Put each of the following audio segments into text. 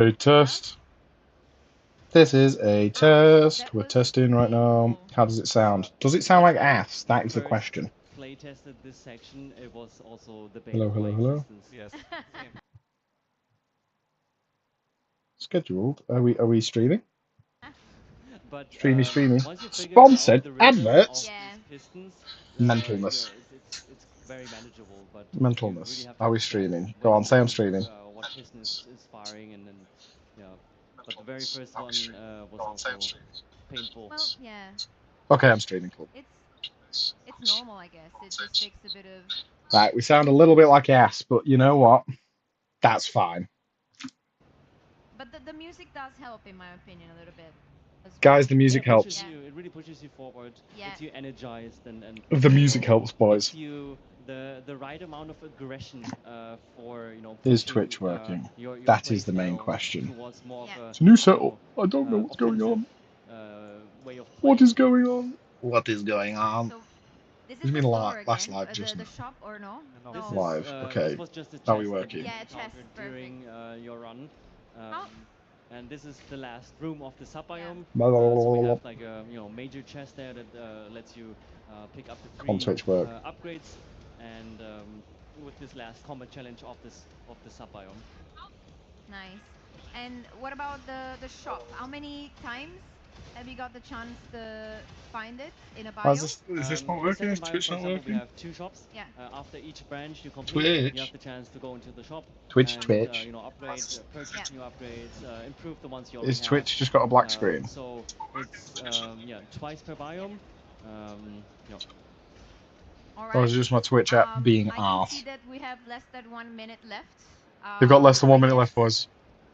A test. This is a test. We're testing right now. How does it sound? Does it sound like ass? That is the question. Play tested this section. It was also debated Hello, hello, my hello. existence. Yes. Same. Scheduled. Are we streaming? But Streamy. once you figure out Sponsored the rhythm of adverts. these pistons, Mentalness. it's very manageable. But you really Mentalness. have to Are we understand streaming? Go on, when say I'm streaming. what piston is firing, and then yeah. But the very first one was also painful. Well, yeah. Okay, I'm streaming. Cool. It's normal, I guess. It just takes a bit of. Right, we sound a little bit like ass, but you know what? That's fine. But the music does help, in my opinion, a little bit as well. Guys, the music Yeah, it pushes helps. you. It really pushes you forward. Yeah. Gets you energized and The music you know, helps, boys. gives you the right amount of aggression for Is pushing Twitch working? your That play is the main style question. towards more Yeah. of a It's a new setup. I don't know what's going offensive on. way of playing. What is going on? What is going on? So this You is the mean store last again. live, just The now? shop or no? No. This Live. is Okay. this was just a How are we chest that working? you Yeah, chest, encountered during your run. How? And this is the last room of the sub-biome. Yeah. So we have like a major chest there that lets you pick up the On 3 Twitch work. upgrades, and with this last combat challenge of the sub-biome. Nice. And what about the shop? How many times have you got the chance to find it in a biome? Is this not In the working? second Is biome, Twitch for not example, we working? have 2 shops. Yeah. After each branch you complete, you have Twitch. the chance to go into the shop Twitch. and upgrade, purchase Yeah. new upgrades, improve the ones you already Is have. Twitch just got a black screen? So it's twice per biome. You know, All Or right. is it just my Twitch app being I can arse? see that we have less than 1 minute left. They've got less than I 1 minute guess left, boys.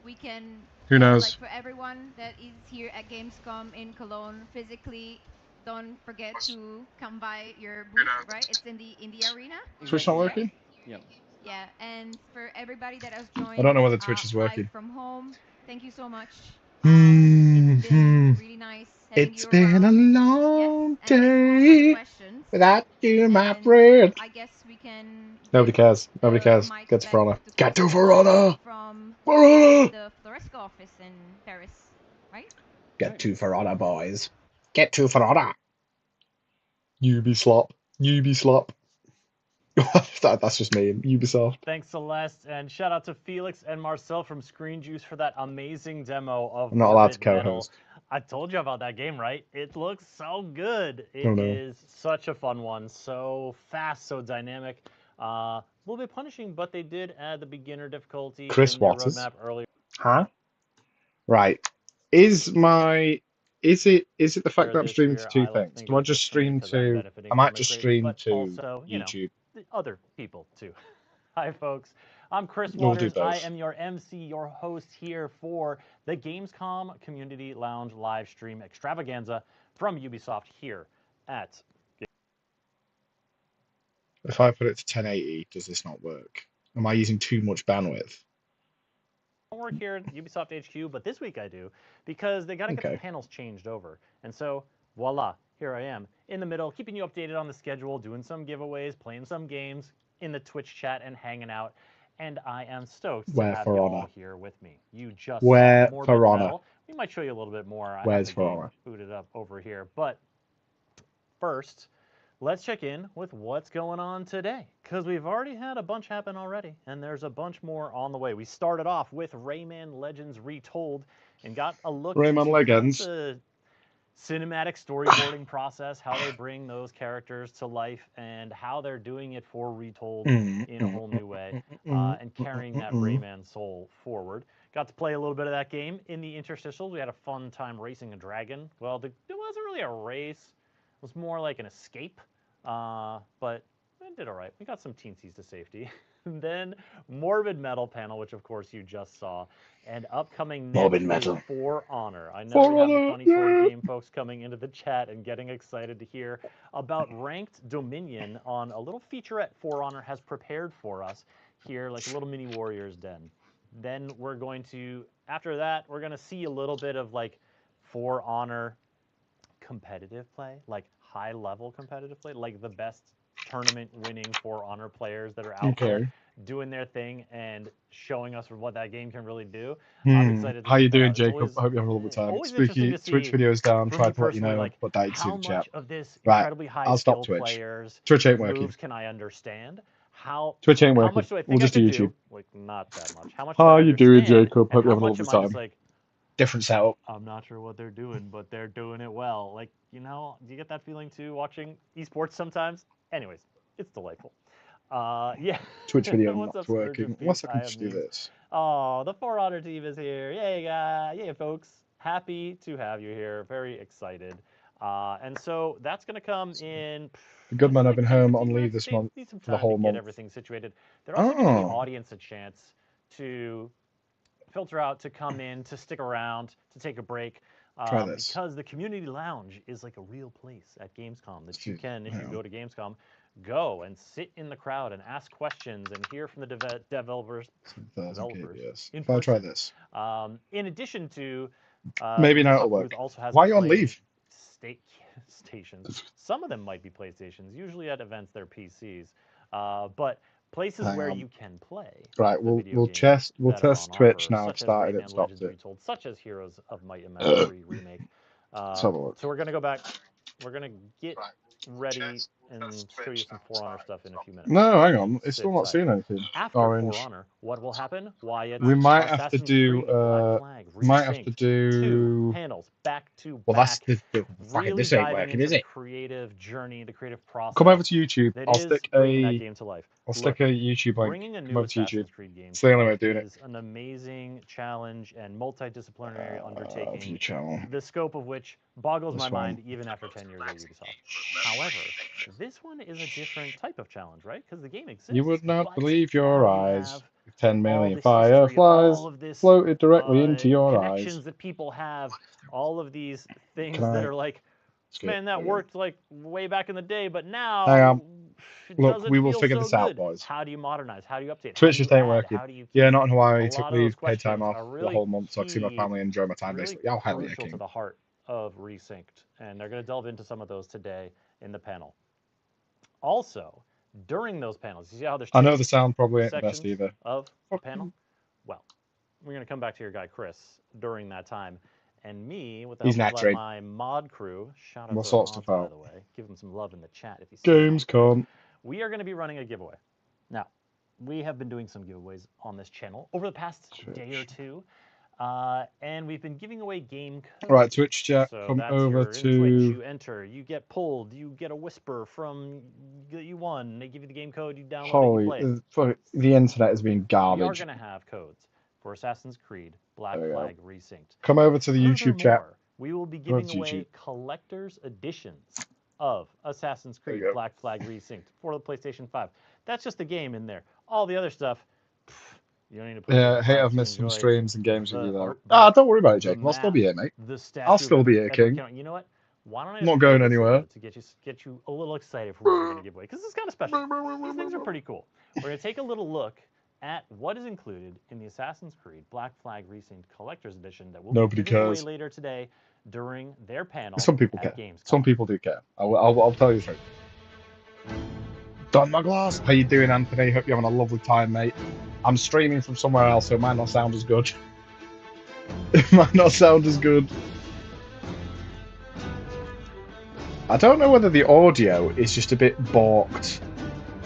we can. Who knows? Like for everyone that is here at Gamescom in Cologne physically, don't forget to come by your booth. Right, it's in the arena. Twitch not working? yeah. Yeah, and for everybody that has joined I don't know whether Twitch is live working. from home, thank you so much. Hmm. It's been really nice having It's you been a around. long Yes, and thanks for all the day questions. without you, my And friend. I guess we can. Nobody cares. Nobody The cares. mic Get to back For Honor. to Get to Chris For Honor. from For Honor. the Floresco office in Paris, right? Get to For Honor, boys. Get to For Honor. Ubislop. Ubislop. That's just me. Ubisoft. Thanks, Celeste, and shout out to Felix and Marcel from Screen Juice for that amazing demo of I'm not allowed to Morbid Metal. co-host. I told you about that game, right? It looks so good. It Oh, no. is such a fun one. So fast, so dynamic. A little bit punishing, but they did add the beginner difficulty Chris in their Waters. roadmap earlier. Huh? Right. Is it the fact that I'm this streaming to year. two I like things? Finger Do I just Death Swinging stream 'cause I'm to? benefiting I might from it just greatly, stream but to also, you know, YouTube. the other people too. Hi, folks. I'm Chris We'll do Waters. I both. am your MC, your host here for the Gamescom Community Lounge live stream extravaganza from Ubisoft here at. If I put it to 1080, does this not work? Am I using too much bandwidth? I don't work here at Ubisoft HQ, but this week I do because they got to get the Okay. panels changed over. And so, voila, here I am in the middle, keeping you updated on the schedule, doing some giveaways, playing some games in the Twitch chat and hanging out. And I am stoked to have For you Honor? all here with me. You just Where saw Morbid For Honor? Metal. We might show you a little bit more. I have Where's the For game Honor? booted up over here. But first, let's check in with what's going on today, because we've already had a bunch happen already, and there's a bunch more on the way. We started off with Rayman Legends Retold and got a look Rayman into Legends. the cinematic storyboarding process, how they bring those characters to life, and how they're doing it for Retold in a whole new way, and carrying that Rayman soul forward. Got to play a little bit of that game in the interstitials. We had a fun time racing a dragon. Well, it wasn't really a race. It was more like an escape, but it did all right. We got some teensies to safety. Then Morbid Metal panel, which of course you just saw, and upcoming next Morbid is Metal. For Honor. I know For we have the Honor, Funny Sword yeah. game folks coming into the chat and getting excited to hear about Ranked Dominion on a little featurette For Honor has prepared for us here, like a little mini Warrior's Den. Then we're going to, after that, we're going to see a little bit of like For Honor competitive play, like high level competitive play, like the best tournament winning For Honor players that are out there doing their thing and showing us what that game can really do. I'm excited to How you check that doing, out. It's Jacob? always, I hope you have a lovely time. always interesting Spooky to Twitch see, videos down. for me Tried to let you personally, know, like but that you see how the chat. much of this Right, incredibly high I'll stop skill Twitch. players Twitch ain't working. moves can I understand? How Twitch ain't how working. much do I We'll think I just do could YouTube. do? Like not that much. How much do How I you doing, understand? Jacob? And Hope you how having a much lovely am I just time. like, Different setup. I'm not sure what they're doing, but they're doing it well. Like, you know, do you get that feeling too watching esports sometimes? Anyways, it's delightful. Yeah. Twitch video What's not up, Scourge working. of Unless Peace? I can I have just do memes. this. Oh, the For Honor team is here. Yay, guys. Yay, folks. Happy to have you here. Very excited. And so that's going to come in. The good man, I've like been 10, home 15 on leave minutes. this Need month some for the time whole to get month. everything situated. They're also giving the Oh, audience a chance to filter out, to come in, to stick around, to take a break. try this. Because the community lounge is like a real place at Gamescom that you can, if you go to Gamescom, go and sit in the crowd and ask questions and hear from the developers in If I try person. this, In addition to, maybe now this it'll work. booth also has Why are you on playing leave? stations. Some of them might be PlayStations. Usually at events they're PCs. But places Hang where on. you can play Right, the video we'll games test that are Twitch on offer, now. I've such as started it, Rayman stopped Legends it. Retold, such as Heroes of Might and Magic 3 Remake. Let's have a look. So we're going to go back. We're going to get ready and show you some For Honor stuff in a few minutes. No, hang on. It's Sit still not tight. seeing anything. After Orange. For Honor, what will happen? Why, it's We might have to Assassin's do. Creed, Black Flag, Might have to Resynced, do. 2 panels back to Well, that's back. the fucking. Really This ain't diving working, into is the it? creative journey, the creative process. Come over to YouTube. That I'll is stick bringing that a. game to life. I'll Look, stick a YouTube link. bringing a Come new over to YouTube. Assassin's Creed game It's the only way of doing it. is an amazing challenge and multidisciplinary View undertaking, channel. the scope of which boggles This my one. mind even after 10 years at Ubisoft. However, this one is a different type of challenge, right? Because the game exists. You would not but believe your now you eyes. have 10 all million this fireflies history, all of this floated directly into your connections eyes. that people have, all of these things Can that I are like, skip? man, that There we go. worked like way back in the day, but now Hang on. it Look, doesn't we will feel figure so this out, good. boys. How do you modernize? How do you update? Twitch How just do you ain't add? working. How do you keep? Yeah, not in Hawaii. A Took lot of those leave, paid time questions off are for the really whole month so I could see my key, family and enjoy my time, really basically. Oh, hell yeah, crucial to king. the heart of Resynced, and they're going to delve into some of those today in the panel. Also, during those panels, you see how there's I know two the sound probably ain't the best sections either. of the panel? Well, we're going to come back to your guy Chris during that time. And me, with the He's help of naturally. my mod crew, shout out We'll to our sort mods, stuff by out. the way. Give them some love in the chat if you see them. Gamescom. We are going to be running a giveaway. Now, we have been doing some giveaways on this channel over the past day or two. And we've been giving away game codes. Right, Twitch chat, so come that's over in to... Twitch, you enter, you get pulled, you get a whisper from that you won. They give you the game code, you download it, you play it. The internet has been We are garbage. going to have codes for Assassin's Creed, Black Flag, Resynced. Come over to the YouTube chat. We will be giving away collector's editions of Assassin's Creed, Black Flag, Resynced for the PlayStation 5. That's just the game in there. All the other stuff, you don't need to put. Yeah, hey, I've missed some streams and games with you though. Don't worry about it, Jake. I'll still be here, mate. I'll still be here, King. You know what? Why don't I not going anywhere to get you a little excited for what we're going to give away, because this is kind of special. These things are pretty cool. We're going to take a little look at what is included in the Assassin's Creed Black Flag Resynced Collector's Edition that we'll be giving away later today during their panel. Some people care. Gamescom. Some people do care. I'll tell you the truth. Don Maglass, how you doing, Anthony? Hope you're having a lovely time, mate. I'm streaming from somewhere else, so it might not sound as good. It might not sound as good. I don't know whether the audio is just a bit balked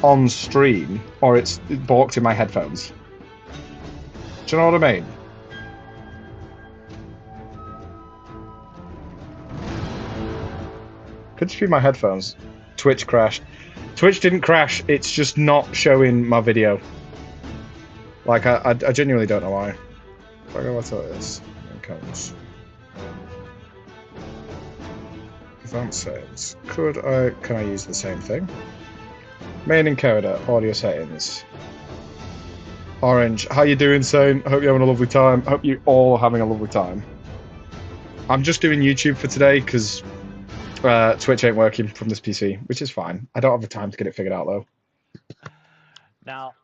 on stream, or it's balked in my headphones. Do you know what I mean? Could just be my headphones. Twitch crashed. Twitch didn't crash, it's just not showing my video. Like, I genuinely don't know why. If I go what's this, it comes. Advanced settings. Can I use the same thing? Main encoder, audio settings. Orange, how you doing, Sane? Hope you're having a lovely time. Hope you all are having a lovely time. I'm just doing YouTube for today because Twitch ain't working from this PC, which is fine. I don't have the time to get it figured out though. Now,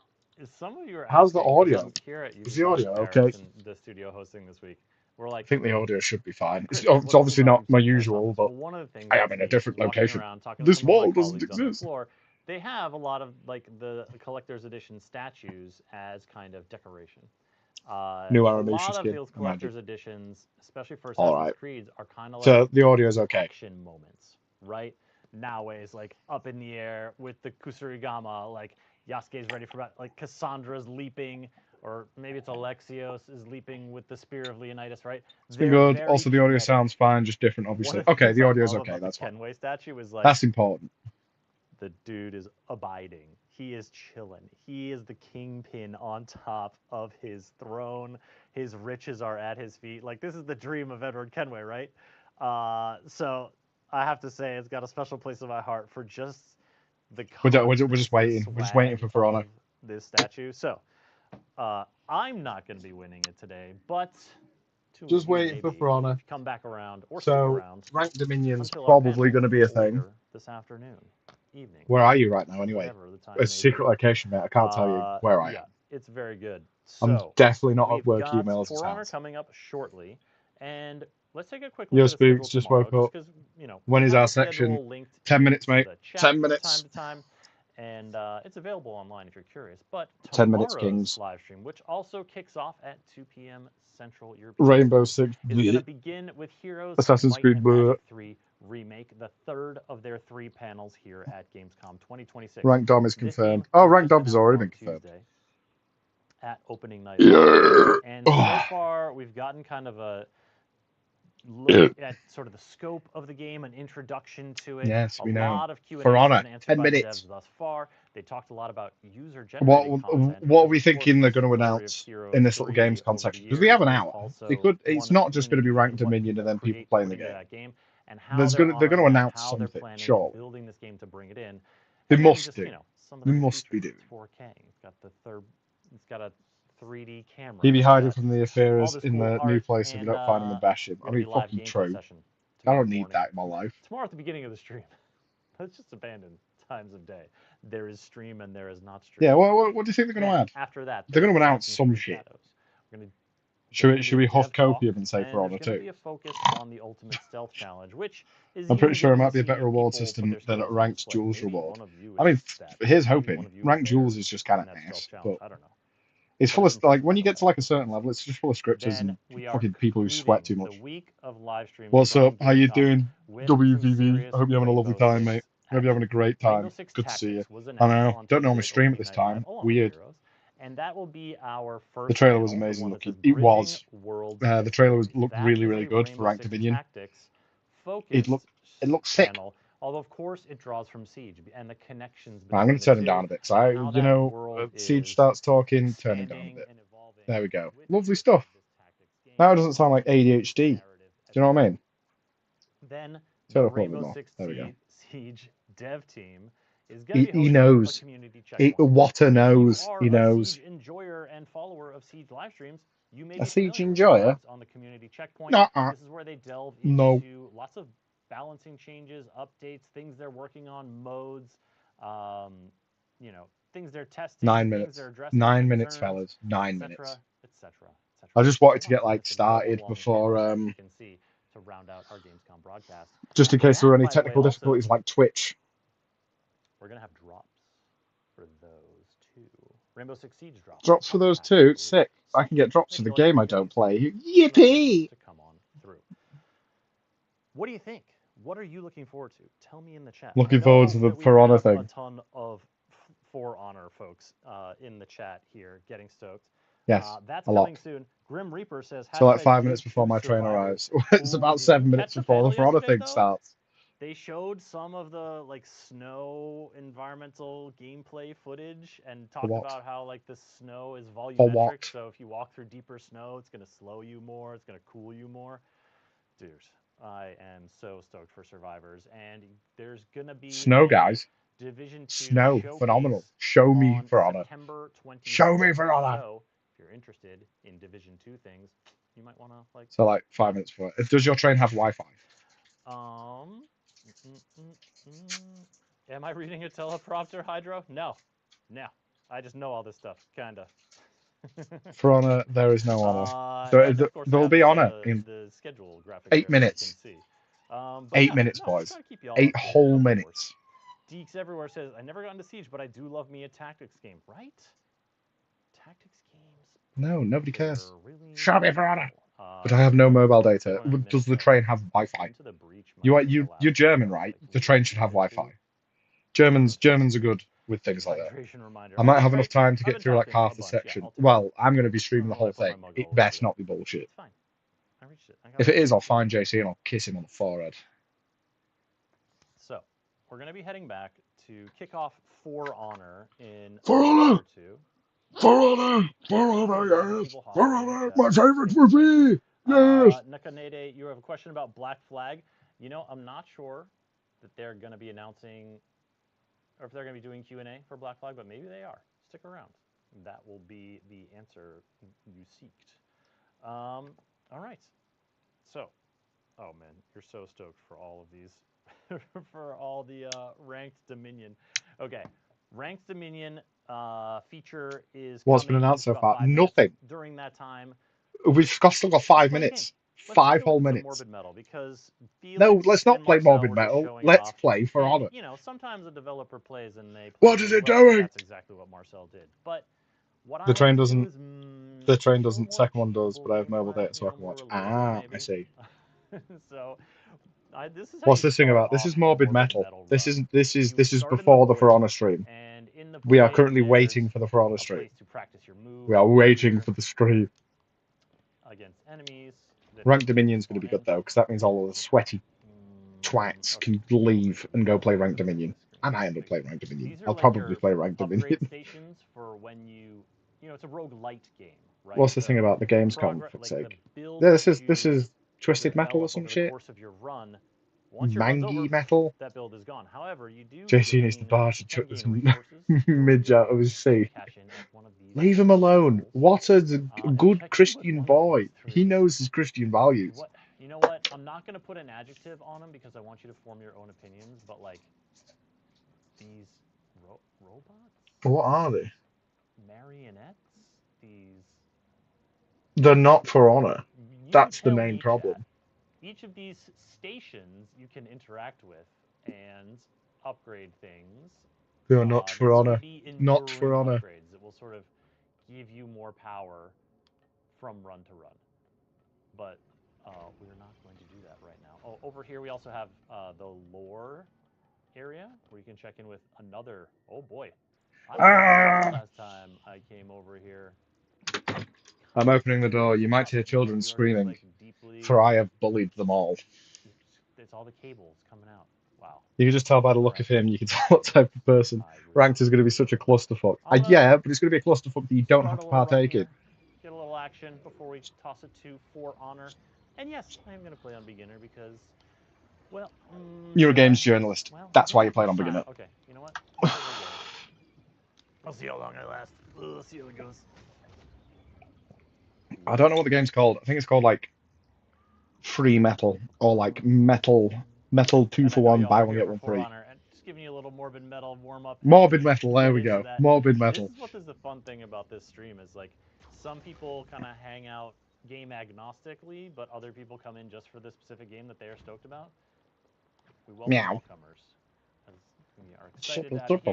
some of you are how's the asking, audio? Here at Is the audio okay? The studio hosting this week. We're like, I think the audio should be fine. Chris, It's obviously not my usual, but one of the things I am in a different location. Around, This wall doesn't exist. Floor, they have a lot of like the collector's edition statues as kind of decoration. New A animation lot of skin, those imagine. collector's editions, especially for All Assassin's right. Creeds, are kind of So like the audio is okay. action moments, right? Naue is like up in the air with the Kusurigama, like Yasuke's ready for like Cassandra's leaping, or maybe it's Alexios is leaping with the Spear of Leonidas, right? It's been They're good. very Also, the audio kinetic. sounds fine, just different, One obviously. of the Okay, things the I audio's love okay. about That's the fine. Kenway statue is like That's important. the dude is abiding. He is chilling. He is the kingpin on top of his throne. His riches are at his feet. Like, this is the dream of Edward Kenway, right? So I have to say it's got a special place in my heart for just the We're just confidence waiting. and We're just waiting swag for Verona. of this statue. So I'm not going to be winning it today, but two Just of you waiting for maybe, Verona. if you come back around or stick So, around Ranked Dominion's until our probably panel going to be a thing. later this afternoon, evening. Where are you right now, anyway? Whatever the time A may secret be. location, mate. I can't tell you where I am. Yeah, it's very good. I'm So definitely not we've at work got emails. For Honor coming up shortly, and let's take a quick Yo, look at the schedule Spooks, just tomorrow, woke up. because you know When we is have our the schedule section? linked 10 in minutes, mate. the chat 10 from minutes. time to time, and it's available online if you're curious. But 10 minutes, tomorrow's Kings. live stream, which also kicks off at 2 p.m. Central European Rainbow time, Six. is going to begin with Heroes Assassin's of Might Creed. and Magic 3 Remake, the third of their 3 panels here at Gamescom 2026. Ranked Dom is This game confirmed. was Oh, Ranked just Dom has announced already on been confirmed. Tuesday at opening night. Yeah. And so far, we've gotten kind of a look at sort of the scope of the game, an introduction to it. Yes, we know. A lot of Q&As For have Honor, been answered 10 by the minutes. devs thus far. They talked a lot about user-generated content. What are we because, of thinking course, they're the going to story of announce Heroes in this little 3 Gamescom over the section? Because we have an years hour. was They could. also It's one not just going to be community Ranked and what Dominion and then people create playing the put into game. that game, and how They're they're going to honoring that, announce how they're something. planning Sure. building this game to bring it in. They And then must just, do. you know, some of They the must be features. doing. It's 4K. It's got the third. It's got a 3D camera. He'd be It's hiding got from the all affairs this in cool the new art, place if you and don't find him and bash him. I gonna be mean, live fucking gameplay true. session I tomorrow don't need morning. that in my life. Tomorrow at the beginning of the stream. Let's just abandon times of day. There is stream and there is not stream. Yeah, what do you think they're going to Then, add? after that, They're going to there's announce Assassin's some Creed shit. Shadows. We're gonna, Should we huff dev talk, copium and say and For Honor there's going to 2? be a focus on the Ultimate Stealth Challenge, which is I'm pretty sure it good might to be a see better reward people put system their than skills on Ranked display. Jules Maybe reward. one of you I mean, is that. here's Maybe one hoping. of you Ranked is Jules there is just kind in of that ass, stealth challenge. but I don't know. it's But full of it's like impressive when you get to nonetheless. like a certain level, it's just full of scripters Then and we are fucking people who sweat too concluding much. the week of live streams What's from up? How you Gamescom doing? with some WVV. serious I hope you're having a lovely Rainbow time, Six mate. I hope you're having a action. great Rainbow time. Six Good to see you. Tactics was I announced know. on Don't normally Tuesday's stream at opening this night time. live along with Weird. Heroes, and that will be our first The trailer was panel, the amazing one that says looking. It Bridging was. Worlds The with trailer Stories. looked That really, is really a good for Rainbow Ranked Six Dominion. Tactics It focused looked sick. panel, although of course it draws from Siege and the connections Right, I'm between going to the turn him two, down a bit. So, and how that world Siege is starts talking, turn him down a expanding bit. and evolving There we go. with Lovely the stuff. of this tactics game, Now it doesn't sound like and ADHD. narrative, Do you know what I mean? Then Turn the up a little bit Rainbow more. Six There we go. Siege dev team is going to be He hosting knows. a community checkpoint. Water If knows. you are He a knows. Siege enjoyer and follower of Siege live streams, you may A be Siege familiar with enjoyer? the on the community checkpoint. Nuh-uh. This is where they delve No. into lots of balancing changes, updates, things they're working on, modes, you know, things they're testing, 9 things minutes. they're addressing, 9 minutes, concerns, fellas. 9 etc., minutes. etc., etc. I just wanted to Hold get on, like it's a double started long before panel, as you can see, to round out our Gamescom broadcast. just in case there were any By the way, technical also, difficulties like Twitch. we're gonna have drops for those two. Rainbow Six Siege drops. Drops for those two. Sick. I can get drops for the game I don't play. Yippee! To come on through. What do you think? What are you looking forward to? Tell me in the chat. Looking forward to the For Honor thing. A ton of For Honor folks in the chat here getting stoked. Yes, that's a lot. coming soon. Grim Reaper says. So like 5 minutes before my train arrives. It's about 7 minutes before the For Honor thing starts. They showed some of the like snow environmental gameplay footage and talked about how like the snow is volumetric. So if you walk through deeper snow, it's gonna slow you more. It's gonna cool you more. Dude, I am so stoked for Survivors, and there's gonna be snow, guys. Division 2 snow, phenomenal. Show me For Honor. Show me For Honor. So if you're interested in Division 2 things, you might want to like. So like 5 minutes before. Does your train have Wi-Fi? Am I reading a teleprompter, Hydro? No. I just know all this stuff, kinda. For Honor, there is no honor. There'll be honor in the schedule graphic 8 minutes. 8 minutes, boys. 8 whole minutes. Deeks everywhere says, I never got into Siege, but I do love me a tactics game, right? Tactics games. No, nobody cares. Really Shut up, For Honor. cool. But I have no mobile data. Does the minutes train have Wi-Fi? Into the breach You're last German, podcast, right? like, The we train should have wanted Wi-Fi. to- Germans are good with things like that. Hydration reminder. I might Okay, have great. enough time to I've get been through like talking half a the bunch, yeah, section. I'll take Well, I'm going to be I streaming don't the know whole why I thing. put my mug It all over best you. not be bullshit. It's fine. I reached it. I got If it. it is, I'll find JC and I'll kiss him on the forehead. So, we're going to be heading back to kick off For Honor in For a Honor! minute or two. For Honor! For Honor, yes! For Honor! My favorite movie! Yes! Nakanede, you have a question about Black Flag. You know, I'm not sure that they're going to be announcing, or if they're going to be doing Q&A for Black Flag, but maybe they are. Stick around. That will be the answer you seeked. All right. So, oh man, you're so stoked for all of these, for all the ranked Dominion. Okay, ranked Dominion feature is What's coming been announced in so about far? 5 minutes. Nothing. During that time, We've still got 5 play the minutes. game. 5 Let's whole some minutes. Morbid Metal, because No, Felix let's not and play Marcel Morbid were just Metal. showing Let's off. play For And, Honor. you know, sometimes a developer plays and they play What is really it well, and doing? that's exactly what Marcel did. But what I The train like to do doesn't. is, The train show doesn't. more Second one does, achievable but I have games mobile that, data, so I can more watch. relatable, Ah, maybe. I see. So, this is how What's you this thing start about? This off is a Morbid Metal. This run. is this is You this is start in the before the For void, Honor stream. and in the We are void, currently there's waiting for the For Honor a stream. place to practice your moves. We are waiting for the stream. Against enemies. Ranked Dominion's going to be good though, because that means all of the sweaty twats can leave and go play Ranked Dominion. I might end up playing Ranked Dominion. These are I'll like probably your play Ranked upgrade Dominion. stations for when you know, it's a roguelite game, right? What's the thing about the Gamescom, for fuck's sake? Yeah, this is Twisted Metal or some shit. Run. Once your run's Mangy over, Metal. that build is gone. However, you do JC needs the bar to chuck this midge out of his seat. Leave him alone. What a good Christian boy. He knows his Christian values. You know what? I'm not going to put an adjective on him because I want you to form your own opinions, but like these robots? What are they? Marionettes? These. They're not For Honor. That's the main problem. Each of these stations you can interact with and upgrade things. They are not For Honor. Not For Honor. Upgrades that will sort of give you more power from run to run. But we're not going to do that right now. Oh, over here we also have the lore area where you can check in with another. Oh boy, last time I came over here. I'm opening the door. You might hear children screaming, for I have bullied them all. It's all the cables coming out. Wow. You can just tell by the look of him, you can tell what type of person. Ranked is going to be such a clusterfuck. Yeah, but it's going to be a clusterfuck that you don't have to partake in. Get a little action before we toss it to For Honor. And yes, I am going to play on beginner because, well... You're a games journalist. That's why you play on beginner. Okay, you know what? I'll see how long I last. We'll see how it goes. I don't know what the game's called. I think it's called, like, Free Metal, or, like, Metal 2 for 1, buy 1, get 1 free. Just giving you a little Morbid Metal warm-up. Morbid Metal, there we go. Morbid Metal. This is what is the fun thing about this stream, is, like, some people kind of hang out game agnostically, but other people come in just for the specific game that they are stoked about. We welcome all comers. We are excited to have you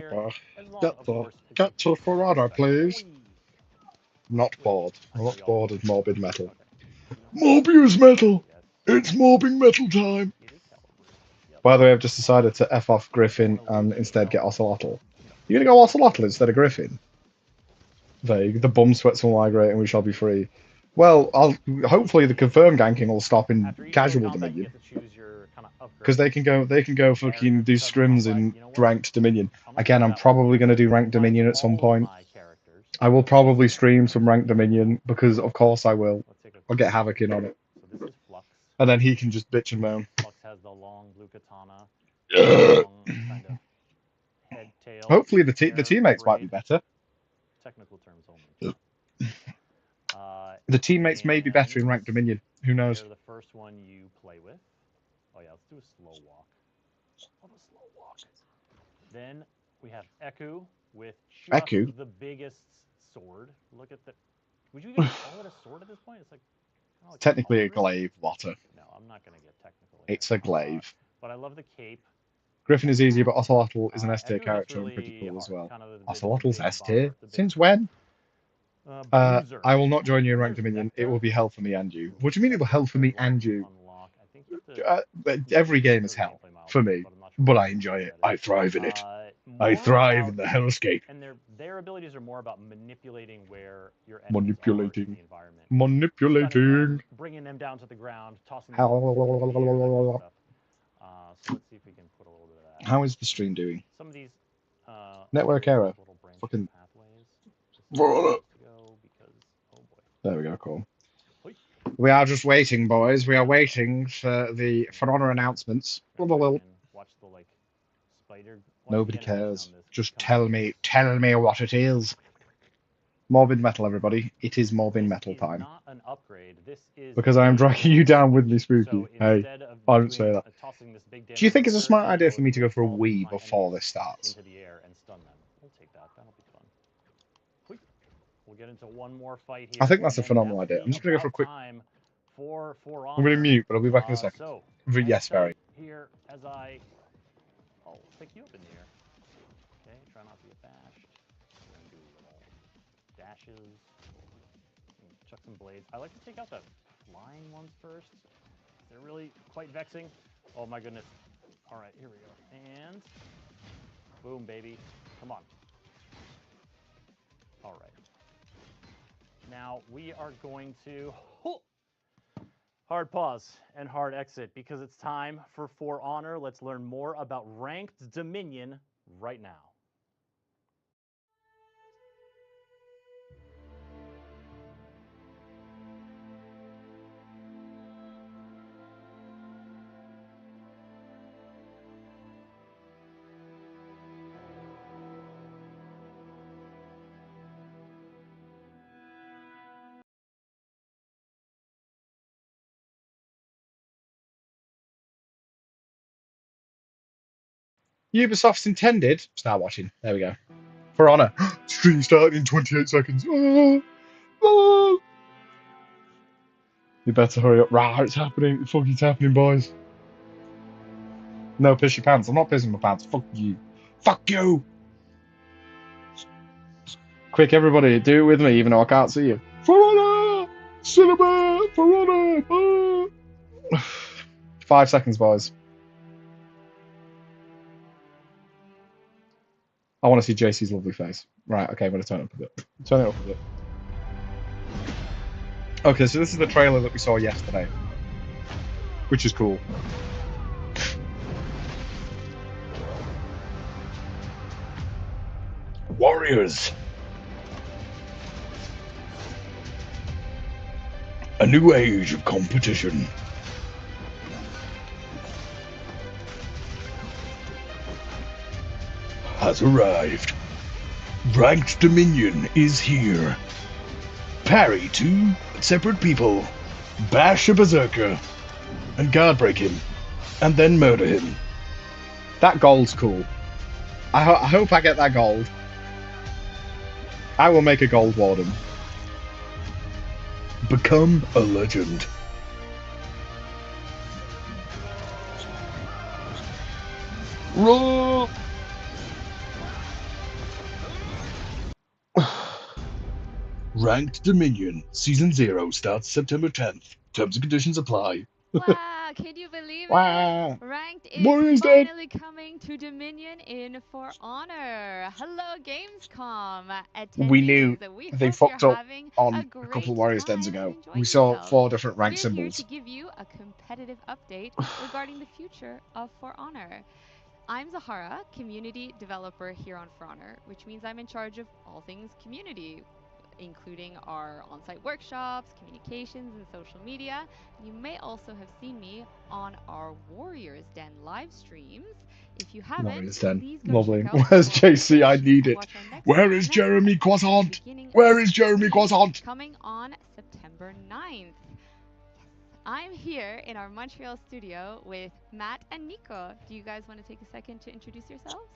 here. Get to For Honor, please. Not bored. I'm not bored of Morbid Metal. Morbius Metal! It's Morbing Metal time! By the way, I've just decided to F off Griffin and instead get Ocelotl. You're gonna go Ocelotl instead of Griffin? Vague. The bum sweats will migrate and we shall be free. Well, hopefully the confirmed ganking will stop in casual Dominion. Because they can go fucking do scrims in ranked Dominion. Again, I'm probably gonna do ranked Dominion at some point. I will probably stream some ranked Dominion because of course I will. I'll get Havoc in on it. And then he can just bitch and moan. Flux has the long blue katana. Long kind of head tail. Hopefully the teammates might be better. Technical terms only. The teammates may be better in ranked Dominion. Who knows? They're the first one you play with. Oh yeah, let's do a slow walk. Love a slow walk. Then we have Eku with just the biggest sword. Look at the. Would you even call it a sword at this point? It's like technically a glaive, Lotta. No, I'm not gonna get technical. It's a glaive. But I love the cape. Griffin is easier, but Ocelotl is an S tier Edgar was character and pretty really cool as hard, well. kind of Ocelotl's big S bummer, tier? the big Since when? bruiser. I will not join you in Ranked There's Dominion. It Vector. will be hell for me and you. What do you mean it will hell for me and you? Unlock. I think you have to Every game is hell for me, but I enjoy it. I thrive in it. I thrive in the hellscape. And their abilities are more about manipulating where your enemies Manipulating. are in the environment. Manipulating. Bringing them down to the ground, tossing them How stuff. So let's see if we can put a little bit of that. How is the stream doing? Some of these Network error. Fucking. Pathways. There we go, cool. We are just waiting, boys. We are waiting for the For Honor announcements. Watch the spider. Nobody cares. Just tell me what it is. Morbid Metal, everybody. It is Morbid Metal time. Not an upgrade. This is because I am dragging you down with me, Spooky. Hey, I don't say that. Do you think it's a smart idea for me to go for a Wii before this starts? Into the air and stun them. We'll take that. That'll be fun. We'll get into one more fight here. I think that's a phenomenal idea. I'm just going to go for a quick... I'm going to mute, but I'll be back in a second. Yes, very. Here, as I'll pick you up in the air. Okay, try not to get bashed. We're going to do little dashes. Chuck some blades. I like to take out the flying ones first. They're really quite vexing. Oh my goodness. All right, here we go. And boom, baby. Come on. All right. Now we are going to hard pause and hard exit because it's time for Honor. Let's learn more about Ranked Dominion right now. Ubisoft's intended. Start watching. There we go. For Honor. Stream starting in 28 seconds. You better hurry up. Right, it's happening. The fuck is happening, boys. No, piss your pants. I'm not pissing my pants. Fuck you. Fuck you! Quick, everybody, do it with me, even though I can't see you. For Honor! Cinema! For Honor! 5 seconds, boys. I want to see JC's lovely face. Right, okay, I'm going to turn it up a bit. Turn it up a bit. Okay, so this is the trailer that we saw yesterday. Which is cool. Warriors! A new age of competition. Has arrived. Ranked Dominion is here. Parry two separate people, bash a berserker, and guard break him, and then murder him. That gold's cool. I hope I get that gold. I will make a gold warden. Become a legend. Roll! Ranked Dominion Season 0 starts September 10th. Terms and conditions apply. Wow, can you believe Wow. it? Ranked is finally coming to Dominion in For Honor. Hello, Gamescom. Attendees, We knew they fucked up on a a couple of Warriors Dens ago. We saw saw 4 different rank We're symbols. here to give you a competitive update regarding the future of For Honor. I'm Zahara, community developer here on For Honor, which means I'm in charge of all things community, including our on-site workshops, communications, and social media. You may also have seen me on our Warriors Den live streams. If you haven't, Warriors Den. please go Lovely. check out Where's the Warriors JC? I Den need and it. watch our next Where one is next Jeremy at the Croissant? beginning Where of is Jeremy June, Croissant? coming on September 9th. I'm here in our Montreal studio with Matt and Nico. Do you guys want to take a second to introduce yourselves?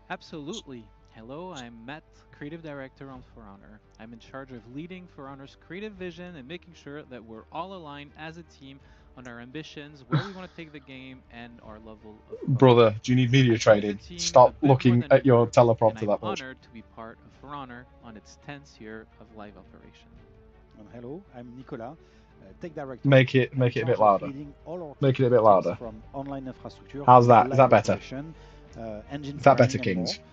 Absolutely. Hello, I'm Matt, Creative Director on For Honor. I'm in charge of leading For Honor's creative vision and making sure that we're all aligned as a team on our ambitions, where we want to take the game, and our level of focus. Brother, do you need media I've joined the training? team Stop a bit more looking than at your ever, and teleprompter I'm that much. honored to be part of For Honor on its 10th year of live operation. Hello, I'm Nicolas, Tech Director. Make it a bit louder. Make it a bit louder. From online infrastructure. How's that? Is that better? Engine Is that better, firing and Kings? more.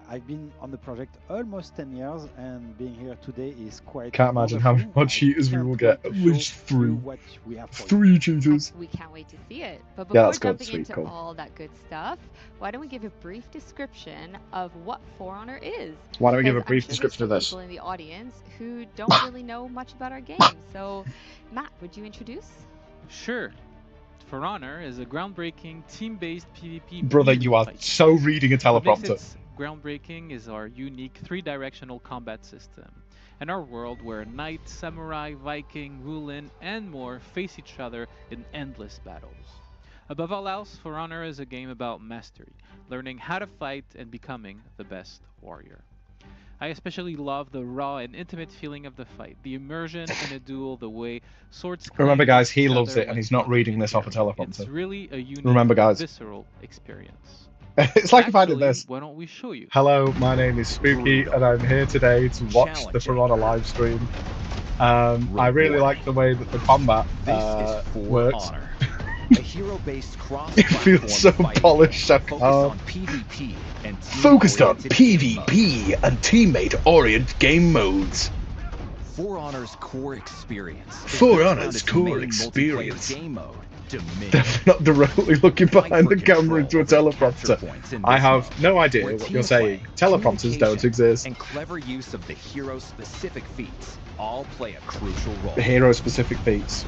I've been on the project almost 10 years, and being here today is quite. Can't imagine how wonderful. much cheaters we will get. At least three. What we have for you. 3 cheaters. We can't wait to see it. But Yeah, before that's good. jumping Sweet, into cool. all that good stuff, why don't we give a brief description of what For Honor is? Why don't we give a 'Cause I'm brief sure there's description of some this? people in the audience who don't really know much about our game. So, Matt, would you introduce? Sure. For Honor is a groundbreaking team-based PvP. Brother, melee you are fight. so reading a What makes teleprompter. it groundbreaking is our unique 3-directional combat system, and our world where knight, samurai, Viking, Wulin, and more face each other in endless battles. Above all else, For Honor is a game about mastery, learning how to fight and becoming the best warrior. I especially love the raw and intimate feeling of the fight, the immersion in a duel, the way swords. Remember, clang guys, he each loves other it, and when he's not taken reading this off a care of. teleprompter. It's really a unique, Remember, guys. visceral experience. It's like if I did Actually, this. why don't we show you? Hello, my name is Spooky, and I'm here today to watch the For Honor live stream. I really like the way that the combat works. Honor, a hero-based It feels so polished, so calm. Focused on PvP and teammate-oriented game modes. For Honor's core experience. For Honor's core experience. Game mode, Definitely not directly looking behind the camera into a teleprompter. I have no idea what you're saying. Teleprompters don't exist. And clever use of the hero-specific feats all play a crucial role. Hero-specific feats.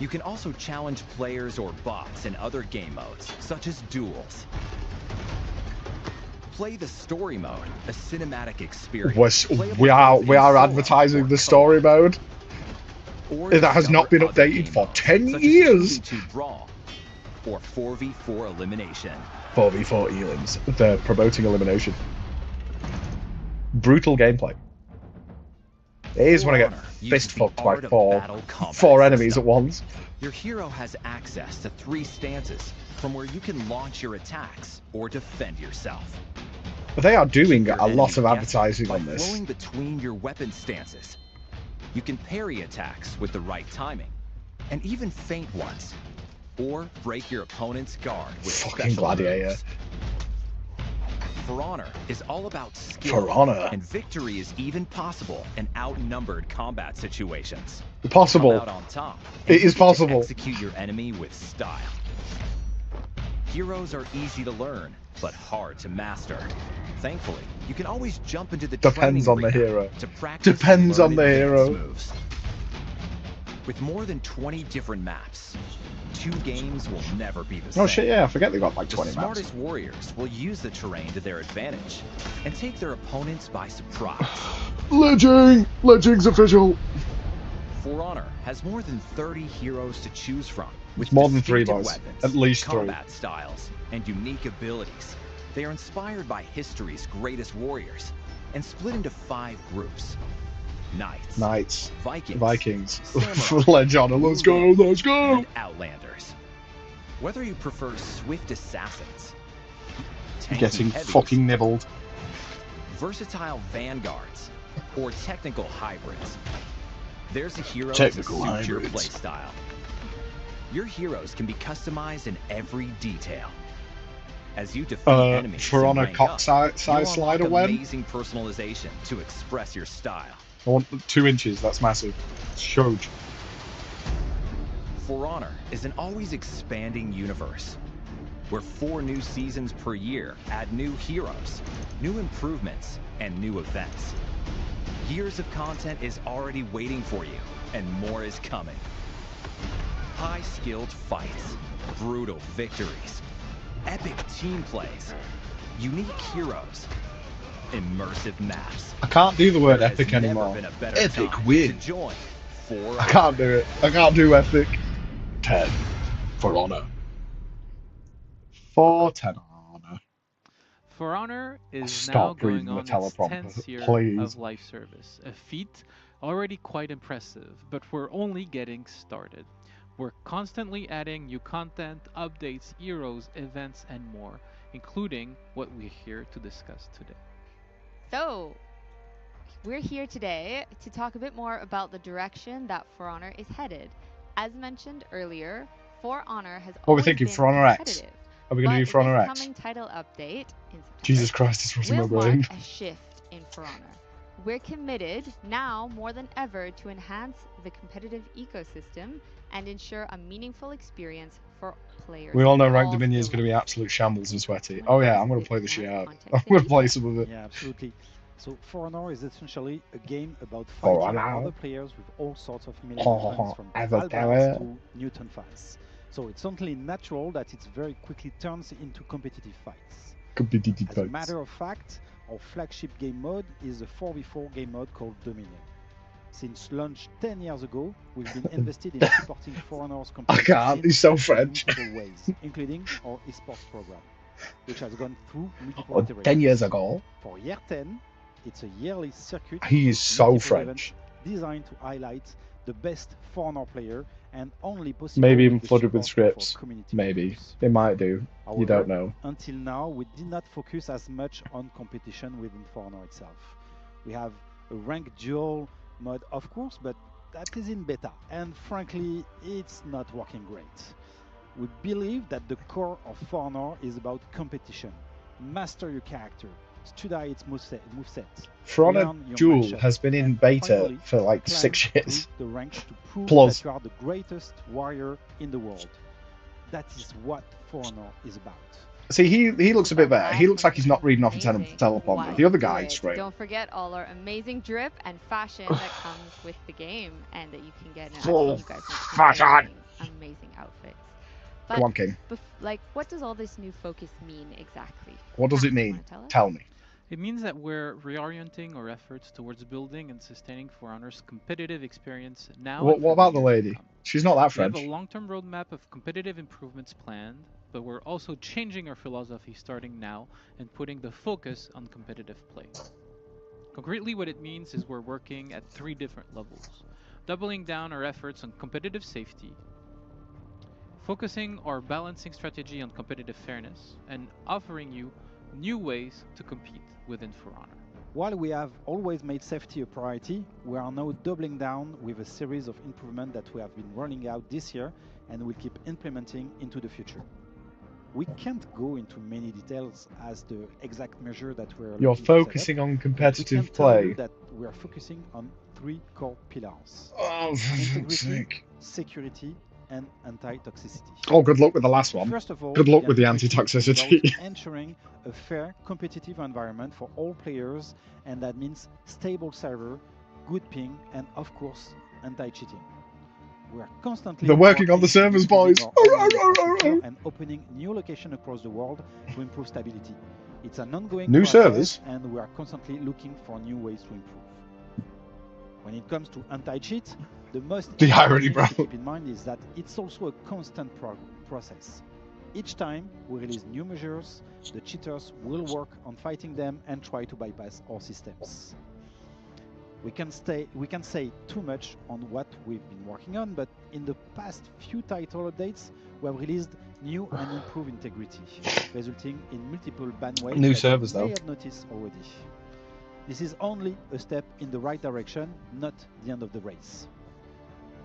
You can also challenge players or bots in other game modes, such as duels. Play the story mode, a cinematic experience. We are advertising the story mode. That has not been updated for 10 years. Brawl or 4v4 elimination. 4v4 elims. They're promoting elimination. Brutal gameplay. It is when I get fist fucked by four enemies at once. Your hero has access to 3 stances from where you can launch your attacks or defend yourself. But they are doing a lot of advertising on this. Flowing between your weapon stances. You can parry attacks with the right timing, and even feint ones, or break your opponent's guard with fucking special gladiator. moves. For Honor is all about skill, For Honor. and victory is even possible in outnumbered combat situations. Possible. Come out on top, and It you is get to possible. execute your enemy with style. Heroes are easy to learn, but hard to master. Thankfully, you can always jump into the Depends on the arena hero. to practice Depends and on learn the advanced hero. moves. With more than 20 different maps, 2 games will never be the same. Oh shit, yeah, I forget they got like 20 The maps. smartest warriors will use the terrain to their advantage and take their opponents by surprise. Legends official. For Honor has more than 30 heroes to choose from, with It's more than 3, distinctive boys. weapons, At least 3. combat styles, and unique abilities. They are inspired by history's greatest warriors and split into 5 groups. Knights, Vikings. Samurai, Ledge Honor, let's go, let's go. and Outlanders. Whether you prefer swift assassins, tanky Getting heavies, fucking nibbled. versatile vanguards, or technical hybrids, there's a hero Technical to suit your hybrids. playstyle. Your heroes can be customized in every detail. As you defeat enemies For and Honor rank cock up, size you'll slider unlock when? amazing personalization to express your style. I want 2 inches, that's massive. It's huge. For Honor is an always expanding universe, where 4 new seasons per year add new heroes, new improvements, and new events. Years of content is already waiting for you, and more is coming. High-skilled fights, brutal victories, epic team plays, unique heroes, immersive maps. I can't do the word There has epic never anymore. been a better Epic time win. to join For I can't do it. I can't do epic. 10 for Honor. 4 10 Honor. For Honor is Stop now reading going the on its teleprompter, 10th year please. of live service, a feat already quite impressive, but we're only getting started. We're constantly adding new content, updates, heroes, events, and more, including what we're here to discuss today. So, we're here today to talk a bit more about the direction that For Honor is headed. As mentioned earlier, For Honor has What are we always thinking, been For Honor X? competitive. Are we going to do For Honor But X? this coming title update in September Jesus Christ, it's rotting my will brain. mark a shift in For Honor. We're committed now more than ever to enhance the competitive ecosystem and ensure a meaningful experience for players. We all know of Rank all Dominion is skill going to be levels. absolute shambles and sweaty. Wanna Oh give yeah, us I'm a going to bit play the shit more out. context, I'm going to Indy? play some of it. Yeah, absolutely. So For Honor is essentially a game about For fighting Honor. other players with all sorts of melee Ho, ho, weapons ho. from Ever Valbars power. to Newton fights. So it's only natural that it very quickly turns into competitive fights. Competitive As a fights. matter of fact, our flagship game mode is a 4v4 game mode called Dominion. Since launch 10 years ago, we've been invested in supporting For Honor's I competitive can't, scene he's so in French. multiple ways, including our esports program, which has gone through multiple Oh, iterations. 10 years ago. For year 10, it's a yearly circuit He is with so multiple French. events designed to highlight the best For Honor player and only possible Maybe with even the flooded with support of our scripts. community Maybe. members. It might do. You don't However, know. until now, we did not focus as much on competition within For Honor itself. We have a ranked duel mode, of course, but that is in beta, and frankly, it's not working great. We believe that the core of For Honor is about competition. Master your character, study its moveset, For Honor learn your Duel matchup, has been in and beta finally for like climb 6 through years. the ranks to prove Plus. that you are the greatest warrior in the world. That is what For Honor is about. See, he looks a bit better. He looks like he's not reading off a Amazing. teleprompter. Why The other do guy it? is straight. Don't forget all our amazing drip and fashion that comes with the game, and that you can get. And I've seen you guys make some Fashion. amazing outfits. But Come on, King. like, what does all this new focus mean exactly? What does it Max, you mean? wanna tell us? Tell me. It means that we're reorienting our efforts towards building and sustaining For Honor's competitive experience now. What and for about the years to lady? come. She's not that We have French. a long-term roadmap of competitive improvements planned, but we're also changing our philosophy starting now and putting the focus on competitive play. Concretely, what it means is we're working at 3 different levels, doubling down our efforts on competitive safety, focusing our balancing strategy on competitive fairness, and offering you new ways to compete within For Honor. While we have always made safety a priority, we are now doubling down with a series of improvements that we have been rolling out this year and will keep implementing into the future. We can't go into many details as the exact measure that we're You're looking to set up, focusing on but we competitive can tell you play. that we are focusing on 3 core pillars: Oh, for fuck's integrity, sake. security, and anti-toxicity. Oh, good luck with the last one. First of all, Good luck with the integrity is anti-toxicity. about ensuring a fair, competitive environment for all players, and that means stable server, good ping, and of course, anti-cheating. We are constantly They're working on the servers, boys. rebuilding our online infrastructure and opening new locations across the world to improve stability. It's an ongoing New process, servers? and we are constantly looking for new ways to improve. When it comes to anti-cheat, the most The important irony, thing bro. to keep in mind is that it's also a constant process. Each time we release new measures, the cheaters will work on fighting them and try to bypass our systems. We can say too much on what we've been working on, but in the past few title updates, we have released new and improved integrity, resulting in multiple ban waves New that servers, you may though. have noticed already. This is only a step in the right direction, not the end of the race.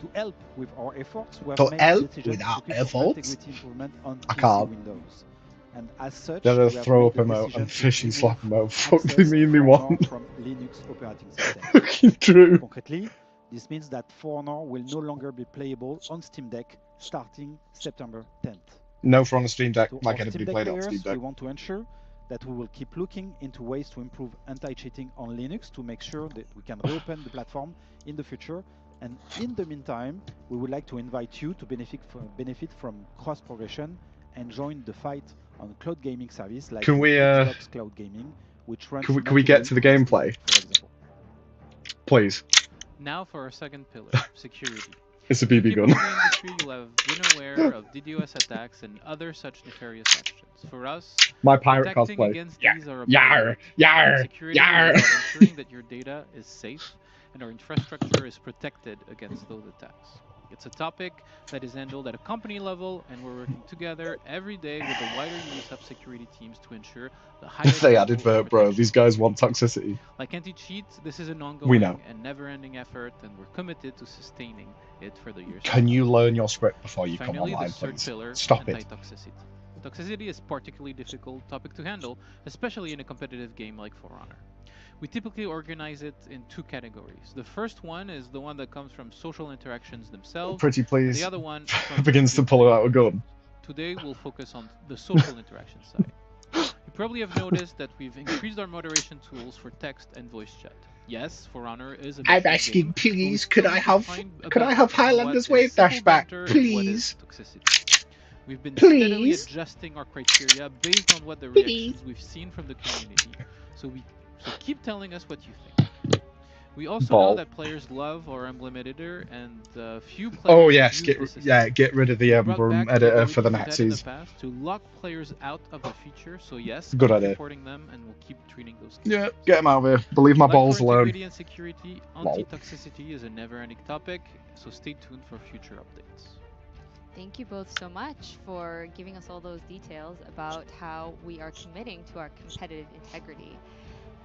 To help with our efforts, we have To made help the decision with to our focus on efforts? integrity improvement on I PC can't. Windows. And as such, They're we a have throw up made the emote decision and to fish and slap remove emote. Fuck they access mean they for want. Honor from Linux operating system. Fucking true. Concretely, this means that For Honor will no longer be playable on Steam Deck starting September 10th. No for on a Steam Deck, To like our anybody Steam Deck played on players, Steam we Deck. want to ensure that we will keep looking into ways to improve anti-cheating on Linux to make sure that we can reopen the platform in the future. And in the meantime, we would like to invite you to benefit from cross-progression and join the fight on cloud gaming service like Can we, Xbox Cloud Gaming, which runs can we get to the natively on Steam, gameplay? for example. Please. Now for our second pillar, security. It's a If you BB keep gun. following the industry, you'll have been aware of DDoS attacks and other such nefarious actions. For us, My pirate protecting cosplay. against Yeah. these are a Yar, priority. yar, Security yar. is about ensuring that your data is safe and our infrastructure is protected against those attacks. It's a topic that is handled at a company level, and we're working together every day with the wider Ubisoft security teams to ensure the highest They level added of vert, bro. protection. These guys want toxicity. Like anti-cheat, this is an We ongoing know. and never-ending effort, and we're committed to sustaining it for the years to Can come. you learn your script before you come Finally, online, the third please? pillar, Stop it. anti-toxicity. Toxicity is a particularly difficult topic to handle, especially in a competitive game like For Honor. We typically organize it in two categories. The first one is the one that comes from social interactions themselves, Pretty and please. the other one from Begins to pull out a gun. Today we'll focus on the social interaction side. You probably have noticed that we've increased our moderation tools for text and voice chat. Yes, For Honor is a I'm mature asking, game, please, but we could still I need to have find a could I balance have on what Highlander's is Wave simple dash back, banter and what is please? toxicity. We've been steadily Please? adjusting our criteria based on what the reactions Please? we've seen from the community. So keep telling us what you think. We also know Ball. that players love our emblem editor, and few players Oh yes, use the system. get rid of the We brought emblem back the editor for the ability we've had in the Nazis. past to lock players out of the feature. So yes, Good keep idea. reporting them, and we'll keep treating those cases. Yeah, get him out of here. Believe my Like balls for alone. integrity and security, Lol. anti-toxicity is a never-ending topic. So stay tuned for future updates. Thank you both so much for giving us all those details about how we are committing to our competitive integrity.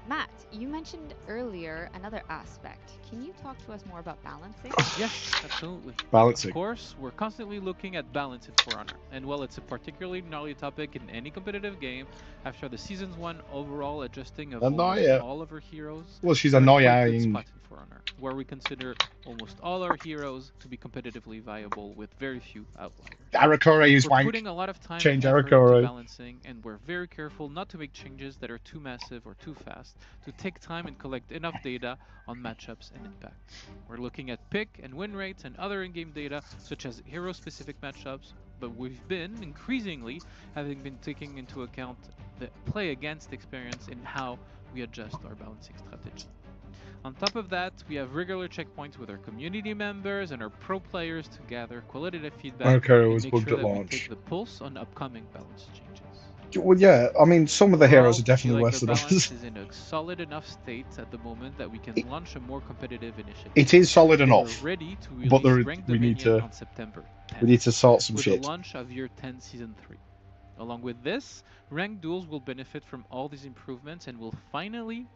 Matt, you mentioned earlier another aspect. Can you talk to us more about balancing? Yes, absolutely. Balancing. Of course, we're constantly looking at balance in For Honor, and while it's a particularly gnarly topic in any competitive game, after the Season's 1 overall adjusting of almost Annoying. all of our heroes, Well, she's we're in a quite good annoying. spot in For Honor, where we consider almost all our heroes to be competitively viable with very few outliers. Arakore is We're wank. putting a lot of time Change and effort Arakore. into balancing, and we're very careful not to make changes that are too massive or too fast, to take time and collect enough data on matchups and impact. We're looking at pick and win rates and other in-game data, such as hero-specific matchups, but we've been increasingly having been taking into account the play against experience in how we adjust our balancing strategy. On top of that, we have regular checkpoints with our community members and our pro players to gather qualitative feedback Arakore and was make bugged sure at that we launch. take the pulse on upcoming balance changes. Well, yeah, I mean, some of the heroes are Overall, I feel definitely like worse the than balance others. is in a solid enough state at the moment that we can launch a more competitive initiative. It is solid We're enough, ready to but release Ranked we need Dominion to on September 10th. we need to sort some with shit. the launch of Year 10 Season 3. Along with this, Ranked Duels will benefit from all these improvements and will finally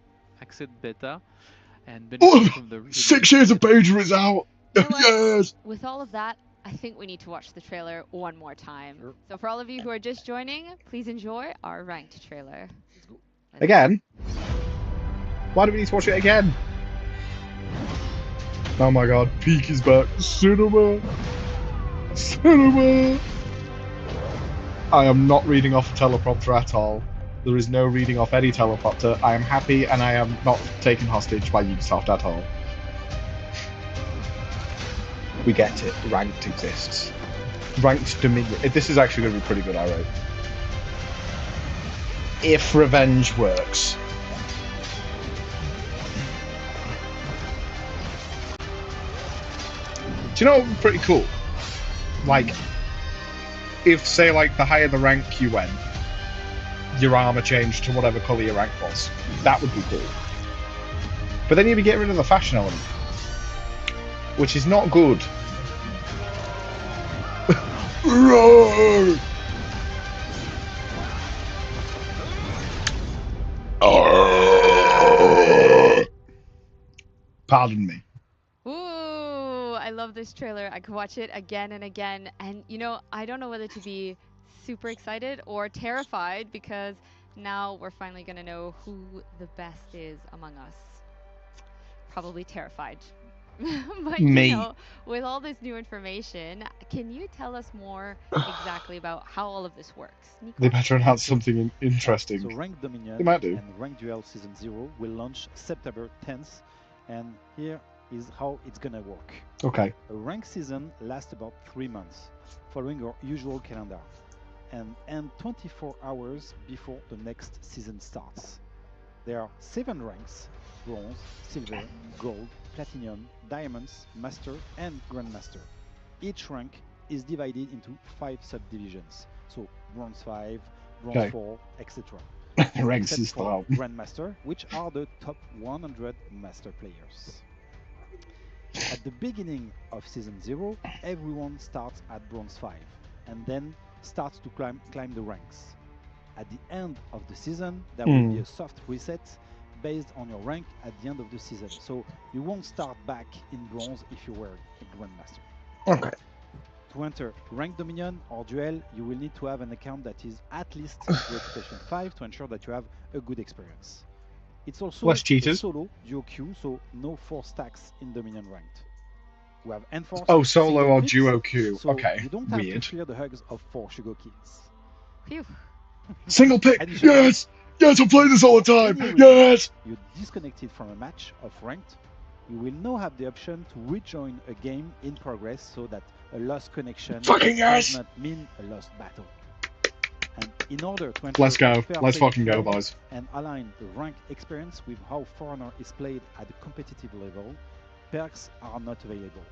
exit beta and benefit from the 6 years of Pager is out. You know what? Yes. With all of that, I think we need to watch the trailer one more time. Sure. So for all of you who are just joining, please enjoy our ranked trailer. Again? Why do we need to watch it again? Oh my god, Peak is back. Cinema! Cinema! I am not reading off a teleprompter at all. There is no reading off any teleprompter. I am happy and I am not taken hostage by Ubisoft at all. We get it. Ranked exists. Ranked Dominion. This is actually going to be pretty good, I rate. If Revenge works. Do you know what would be pretty cool? Like, if, say, like, the higher the rank you went, your armor changed to whatever colour your rank was. That would be cool. But then you'd be getting rid of the fashion element, which is not good. Roar! Pardon me. Ooh, I love this trailer. I could watch it again and again. And, you know, I don't know whether to be super excited or terrified because now we're finally going to know who the best is among us. Probably terrified. But, Me. you know, with all this new information, can you tell us more exactly about how all of this works? Nico? They better announce something So interesting. Ranked Dominion They might do. and Ranked Duel Season 0 will launch September 10th, and here is how it's gonna work. Okay. A ranked season lasts about 3 months, following our usual calendar, and end 24 hours before the next season starts. There are 7 ranks: Bronze, Silver, Gold, Platinum, Diamonds, Master, and Grandmaster. Each rank is divided into 5 subdivisions, so Bronze 5, Bronze Okay. 4, etc. Ranks Except is for style. Grandmaster, which are the top 100 master players. At the beginning of Season 0, everyone starts at Bronze 5, and then starts to climb the ranks. At the end of the season, there will be a soft reset based on your rank at the end of the season. So you won't start back in Bronze if you were a Grandmaster. Okay. To enter Rank Dominion or Duel, you will need to have an account that is at least Reputation 5 to ensure that you have a good experience. It's also Less a cheaters. solo duo queue, so no 4 stacks in Dominion Ranked. We have enforced Oh, solo single or clips, duo queue. so Okay. you don't have Weird. to fear the hugs of 4 sugar kids. Phew. Single pick. Additionally, Yes. Yes, I'm playing this all the for time. any reason Yes. you're disconnected from a match of Ranked, you will now have the option to rejoin a game in progress so that a lost connection Fucking yes. does not mean a lost battle. And in order to ensure Let's go. a fair Let's playing fucking go, field boys. and align the ranked experience with how For Honor is played at a competitive level, perks are not available.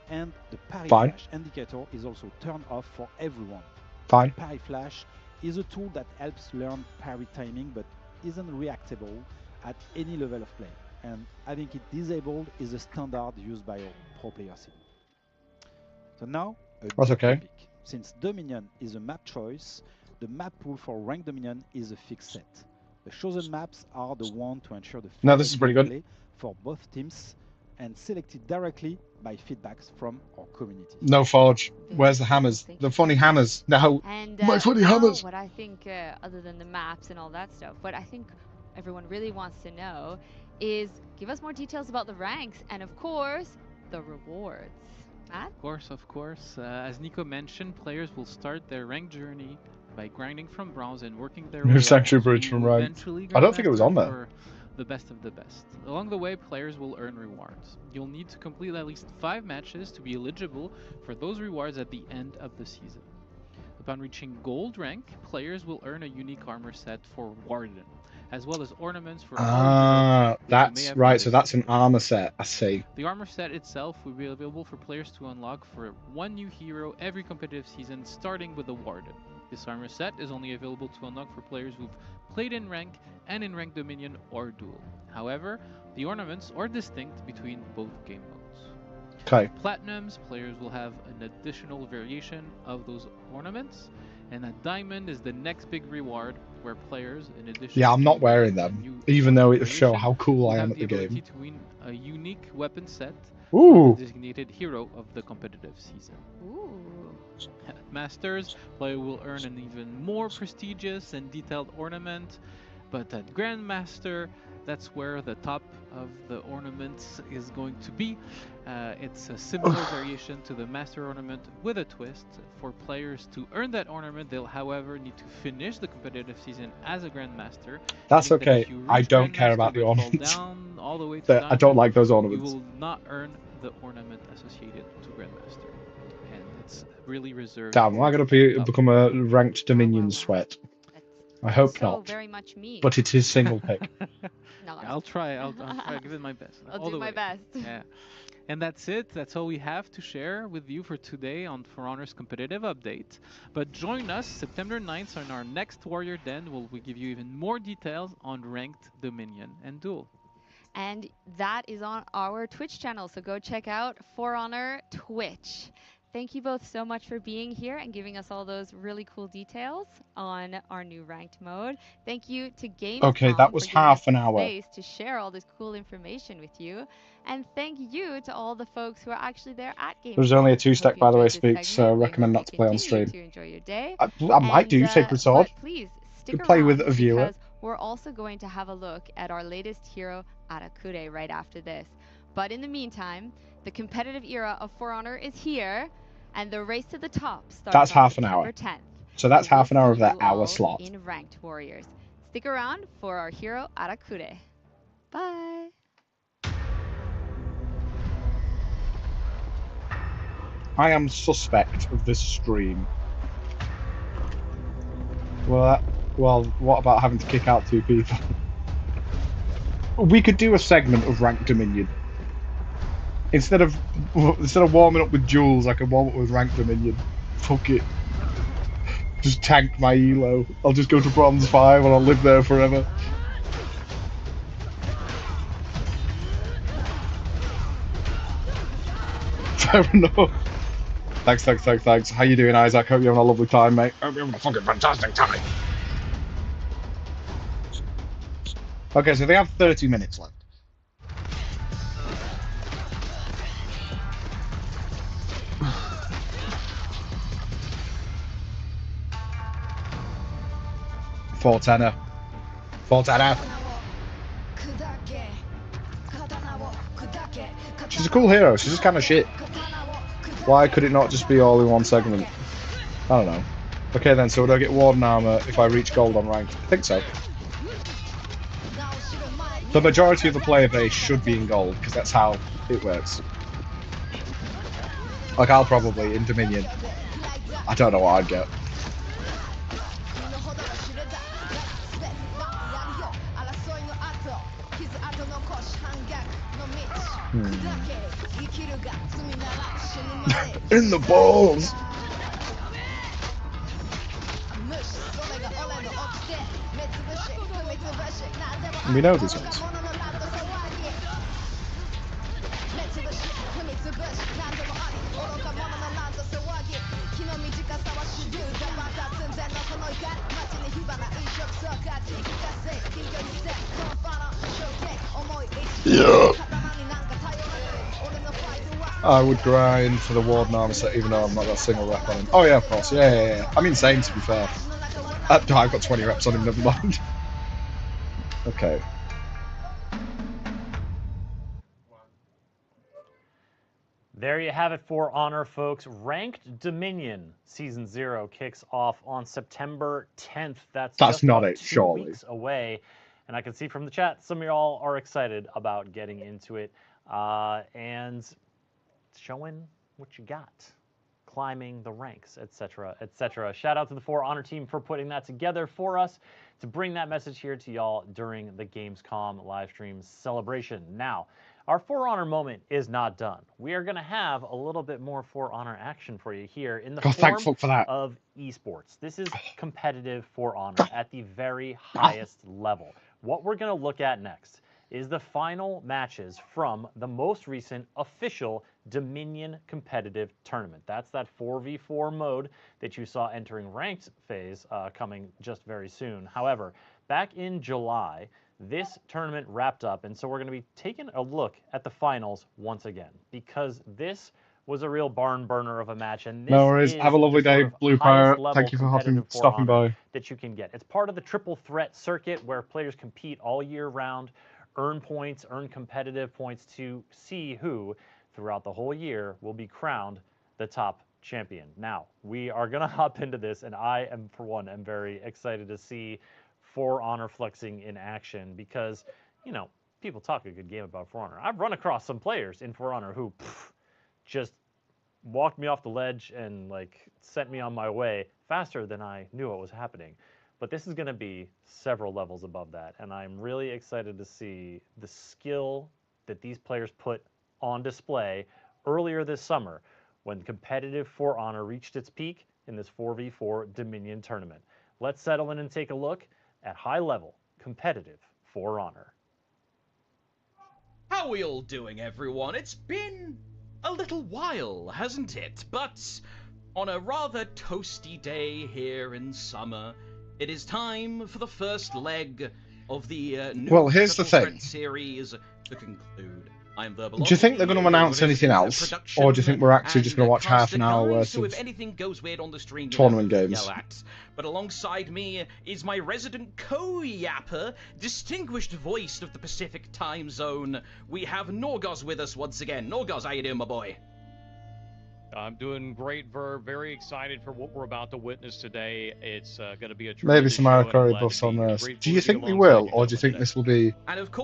And the parry Fine. flash indicator is also turned off for everyone. Fine. Parry flash is a tool that helps learn parry timing but isn't reactable at any level of play. And having it disabled is a standard used by all pro players. So now, a That's big okay. topic. Since Dominion is a map choice, the map pool for Ranked Dominion is a fixed set. The chosen maps are the one to ensure the No, this is pretty good. gameplay for both teams and selected directly by feedbacks from our community. No Forge. Where's the hammers? Thank The you funny so much. hammers. No. And My funny now hammers. what I think, other than the maps and all that stuff, what I think everyone really wants to know is give us more details about the ranks and, of course, the rewards. Matt? Of course. As Nico mentioned, players will start their rank journey by grinding from bronze and working their way New up Sanctuary Bridge to from right. eventually I don't think it was Grandmaster on there. for the best of the best. Along the way, players will earn rewards. You'll need to complete at least 5 matches to be eligible for those rewards at the end of the season. Upon reaching gold rank, players will earn a unique armor set for Warden, as well as ornaments for all heroes, which you may That's have right. So noticed. that's an armor set. I see. The armor set itself will be available for players to unlock for 1 new hero every competitive season, starting with the Warden. This armor set is only available to unlock for players who've played in rank and in Rank Dominion or Duel. However, the ornaments are distinct between both game modes. Okay. Platinums, players will have an additional variation of those ornaments, and a diamond is the next big reward where players, in addition Yeah, I'm not to wearing a them, new even though it variation, show how cool will I have am at the ability game. to win a unique weapon set Ooh. from the designated hero of the competitive season. Ooh. At Masters, player will earn an even more prestigious and detailed ornament, but at Grandmaster, that's where the top of the ornaments is going to be. It's a similar variation to the Master ornament with a twist. For players to earn that ornament, they'll however need to finish the competitive season as a Grandmaster. That's meaning that okay. if you I reach don't care Grandmaster about the but fall ornaments. down all the way to I don't Diamond, like those you ornaments. will not earn the ornament associated to Grandmaster. And it's really reserved. Damn, am for I gonna the top become a ranked Dominion wow. sweat? That's I hope so not. very much me. But it is single pick. No, I'm I'll try. I'll try. Give it my best. I'll all do the my way. best. Yeah. And that's it. That's all we have to share with you for today on For Honor's competitive update. But join us September 9th on our next Warrior Den, where we give you even more details on ranked Dominion and Duel. And that is on our Twitch channel, so go check out For Honor Twitch. Thank you both so much for being here and giving us all those really cool details on our new ranked mode. Thank you to Gamescom Okay, that was for giving half us an the hour. space to share all this cool information with you. And thank you to all the folks who are actually there at Gamescom. There's only a I hope 2-stack, you by the way, enjoyed this Speaks, so segment. We recommend hope not to play on continue stream. to enjoy your day. I might do Sacred Sword. But please stick Could play with around a viewer. because we're also going to have a look at our latest hero, Arakure, right after this. But in the meantime, the competitive era of For Honor is here, and the race to the top starts That's on half an hour. September 10th. So that's we'll half an hour see of that you hour all slot. in Ranked Warriors. Stick around for our hero, Arakure. Bye. I am suspect of this stream. Well, what about having to kick out 2 people? We could do a segment of Ranked Dominion. Instead of warming up with Jules, I could warm up with Ranked Dominion. Fuck it. Just tank my elo. I'll just go to bronze 5 and I'll live there forever. Fair enough. Thanks. How you doing, Isaac? Hope you're having a lovely time, mate. Hope you're having a fucking fantastic time. Okay, so they have 30 minutes left. Four tenner. She's a cool hero. She's just kind of shit. Why could it not just be all in one segment? I don't know. Okay then, so would I get Warden Armor if I reach gold on rank? I think so. The majority of the player base should be in gold, because that's how it works. Like, I'll probably, in Dominion. I don't know what I'd get. In the balls! We know these ones. Yeah. I would grind for the Warden Armor set even though I'm not got a single rep on him. Oh yeah, of course. Yeah. I'm insane, to be fair. I've got 20 reps on him, never mind. Okay. There you have it, For Honor, folks. Ranked Dominion Season 0 kicks off on September 10th. That's just not about it, 2 surely. weeks away. And I can see from the chat, some of y'all are excited about getting into it and showing what you got, climbing the ranks, etc., etc. Shout out to the For Honor team for putting that together for us to bring that message here to y'all during the Gamescom livestream celebration. Now, our For Honor moment is not done. We are going to have a little bit more For Honor action for you here in the form for that. of esports. This is competitive For Honor at the very highest level. What we're going to look at next is the final matches from the most recent official Dominion competitive tournament. That's that 4v4 mode that you saw entering ranked phase coming just very soon. However, back in July, this tournament wrapped up, and so we're going to be taking a look at the finals once again, because this was a real barn burner of a match, and this No worries. Have a lovely day, Blue Pirate. Thank you for stopping by. That you can get. It's part of the triple threat circuit where players compete all year round, earn points, earn competitive points to see who, throughout the whole year, will be crowned the top champion. Now, we are going to hop into this, and I am, for one, am very excited to see For Honor flexing in action because, you know, people talk a good game about For Honor. I've run across some players in For Honor who just walked me off the ledge and, like, sent me on my way faster than I knew what was happening. But this is going to be several levels above that, and I'm really excited to see the skill that these players put on display earlier this summer when competitive For Honor reached its peak in this 4v4 Dominion tournament. Let's settle in and take a look at high-level competitive For Honor. How are we all doing, everyone? It's been a little while, hasn't it? But on a rather toasty day here in summer, it is time for the first leg of the new here's the Triple thing. Threat series to conclude. I'm Do you think they're going to announce anything else, or do you think we're actually just going to watch half an hour worth so of if anything goes weird on the stream, tournament games? But alongside me is my resident co-yapper, distinguished voice of the Pacific time zone. We have Norgos with us once again. Norgos, how you doing, my boy? I'm doing great, Verb. Very excited for what we're about to witness today. It's going to be a maybe some show, Arcari buffs on this. Do you think we will, or do you think this will be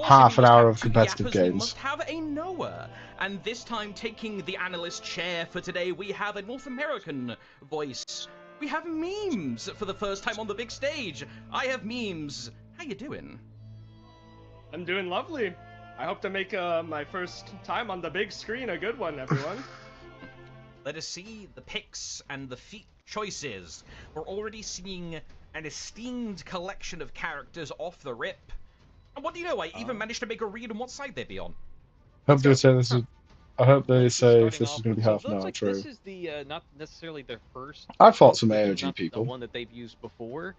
half an hour of competitive games? We must have a Noah, and this time taking the analyst chair for today, we have a North American voice. We have Memes for the first time on the big stage. I have Memes. How you doing? I'm doing lovely. I hope to make my first time on the big screen a good one, everyone. Let us see the pics and the feats choices. We're already seeing an esteemed collection of characters off the rip. And what do you know, I even managed to make a read on what side they'd be on. Hope they say this is. I hope they say if Starting this is off going to with- be so half it an looks hour. like True. This is the not necessarily their first. I've fought some this is AOG not people. The one that they've used before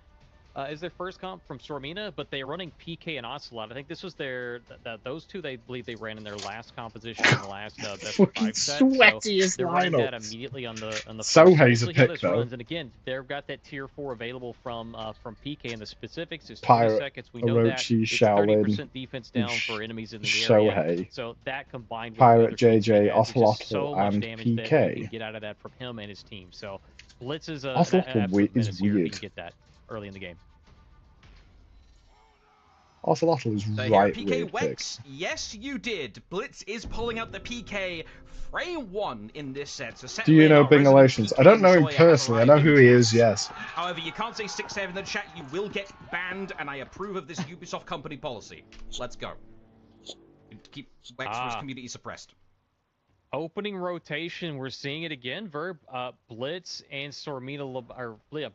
is their first comp from Stormina, but they're running PK and Ocelot. I think this was their those two. They believe they ran in their last composition in the last best of Fucking 5 set. sweatiest So they're running that lineups. immediately on the Sohei's first. a See how pick, this though. runs. And again, they've got that tier 4 available from PK, and the specifics is 20 Pirate, seconds. We know that Orochi, it's Shaolin, 30% defense down for enemies in the Sohei, area. So that combined with Pirate the other JJ, feats he has, it's just Ocelotl, so much and damage that PK. you can get out of that from him and his team. So Blitz is an Ocelotl absolute is menace here if you weird. can get that early in the game. Ocelotl is So right here, PK weird pick. Wex, yes you did. Blitz is pulling out the PK frame 1 in this set. So set Do you lane, know our Bing resident Elations? PK I don't know him enjoyer has personally. I know arrived who in he chat. is, yes. However, you can't say 6-7 in the chat. You will get banned, and I approve of this Ubisoft company policy. Let's go. Keep Wexford's community suppressed. Opening rotation, we're seeing it again. Verb, Blitz and Stormina,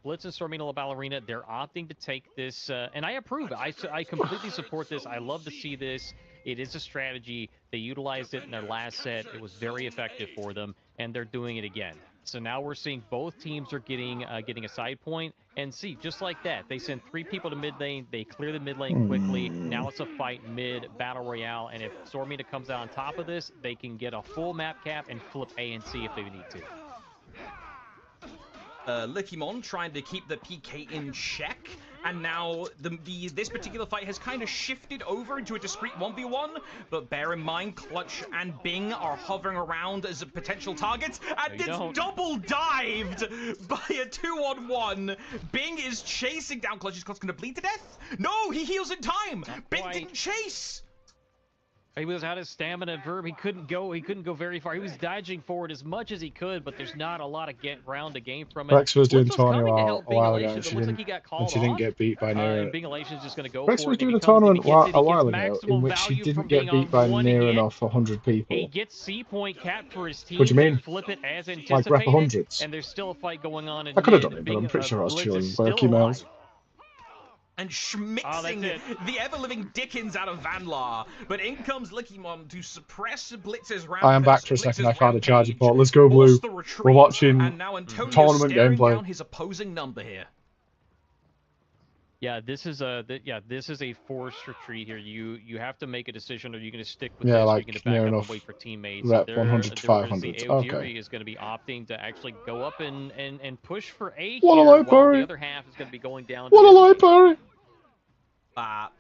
Blitz and Stormina La Ballerina. They're opting to take this, and I approve it. I completely support this. I love to see this. It is a strategy. They utilized it in their last set. It was very effective for them, and they're doing it again. So now we're seeing both teams are getting a side point, and see, just like that, they send 3 people to mid lane, they clear the mid lane quickly. Now it's a fight mid, battle royale, and if Stormina comes out on top of this, they can get a full map cap and flip A and C if they need to. Likimon trying to keep the PK in check, and now this particular fight has kind of shifted over into a discrete 1v1, but bear in mind, Clutch and Bing are hovering around as potential targets, and it's double dived by a 2-on-1. Bing is chasing down Clutch. Is Clutch going to bleed to death? No, he heals in time. Bing didn't chase. He was out of stamina, Verb. He couldn't go very far. He was dodging forward as much as he could, but there's not a lot of ground to gain from it. Rex was doing Blitz tournament coming to a help while Bing ago, Elations. and It looks like he got called she didn't off. get beat by Nero. And Bing Elations just going to go Rex for was it. doing a If he comes in, tournament he gets it. a He while gets ago maximal in which she value didn't from get being beat on by one near hit. enough 100 people. He gets C point capped for his team. What do you mean? Flip it as Like anticipated. rep 100s. And there's still a fight going on. I could have done it, but I'm pretty sure I was Blitz chilling is work still alive. emails. And schmitzing the ever-living Dickens out of Vanlar. But in comes Likimon to suppress Blitz's rampage. I am back for a second. I found a charging port. Let's go, Blue. We're watching And now Antonio's tournament staring gameplay. down his opposing number here. Yeah, this is a forced retreat here. You have to make a decision. Are you going to stick with Yeah, this? Or are like you going to back near up enough and wait for teammates? rep They're- 100 to they're- 500. The Okay. Aogiri is going to be opting to actually go up and push for A What a here, light while parry. the other half is going to be going down. What to a mid light lane. parry!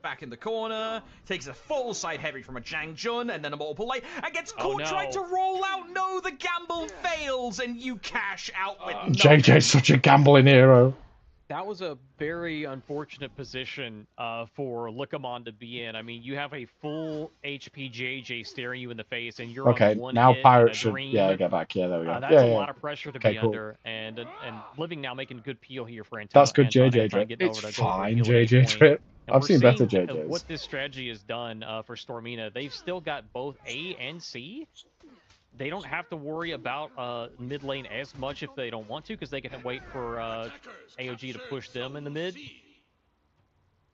Back in the corner, takes a full side heavy from a Jang Jun, and then a multiple light, and gets Oh, caught no. trying to roll out. No, the gamble fails, and you cash out with JJ's such a gambling hero. That was a very unfortunate position for Likimon to be in. I mean, you have a full HP JJ staring you in the face, and you're Okay, on one now hit Pirate and a should. dream. Yeah, get back. Yeah, there we go. That's yeah, a yeah. lot of pressure to Okay, be cool. under, and Living now making good peel here for Antonio. That's good Antonio JJ trying to drip. get It's over to go for a fine, heal at any JJ point. drip. And I've we're seen better seeing, JJs. what this strategy has done for Stormina. They've still got both A and C. They don't have to worry about mid lane as much if they don't want to, because they can wait for AOG to push them in the mid.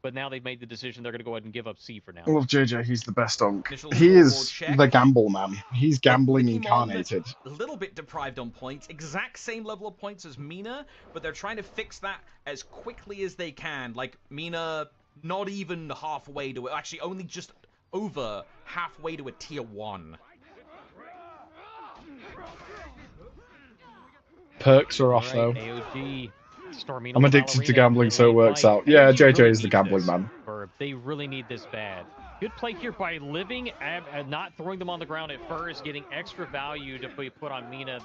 But now they've made the decision they're going to go ahead and give up C for now. I love JJ. He's the best donk. Initial He scoreboard is check. the gamble man. He's gambling Likimon, incarnated. A little bit deprived on points, exact same level of points as Mina, but they're trying to fix that as quickly as they can. Like, Mina, not even halfway to it, actually only just over halfway to a tier 1. Perks are off, though. AOG, Stormina, I'm addicted to gambling, so it works out. Yeah, JJ is the gambling man. They really need this bad. Good play here by Living, not throwing them on the ground at first, getting extra value to be put on Mina.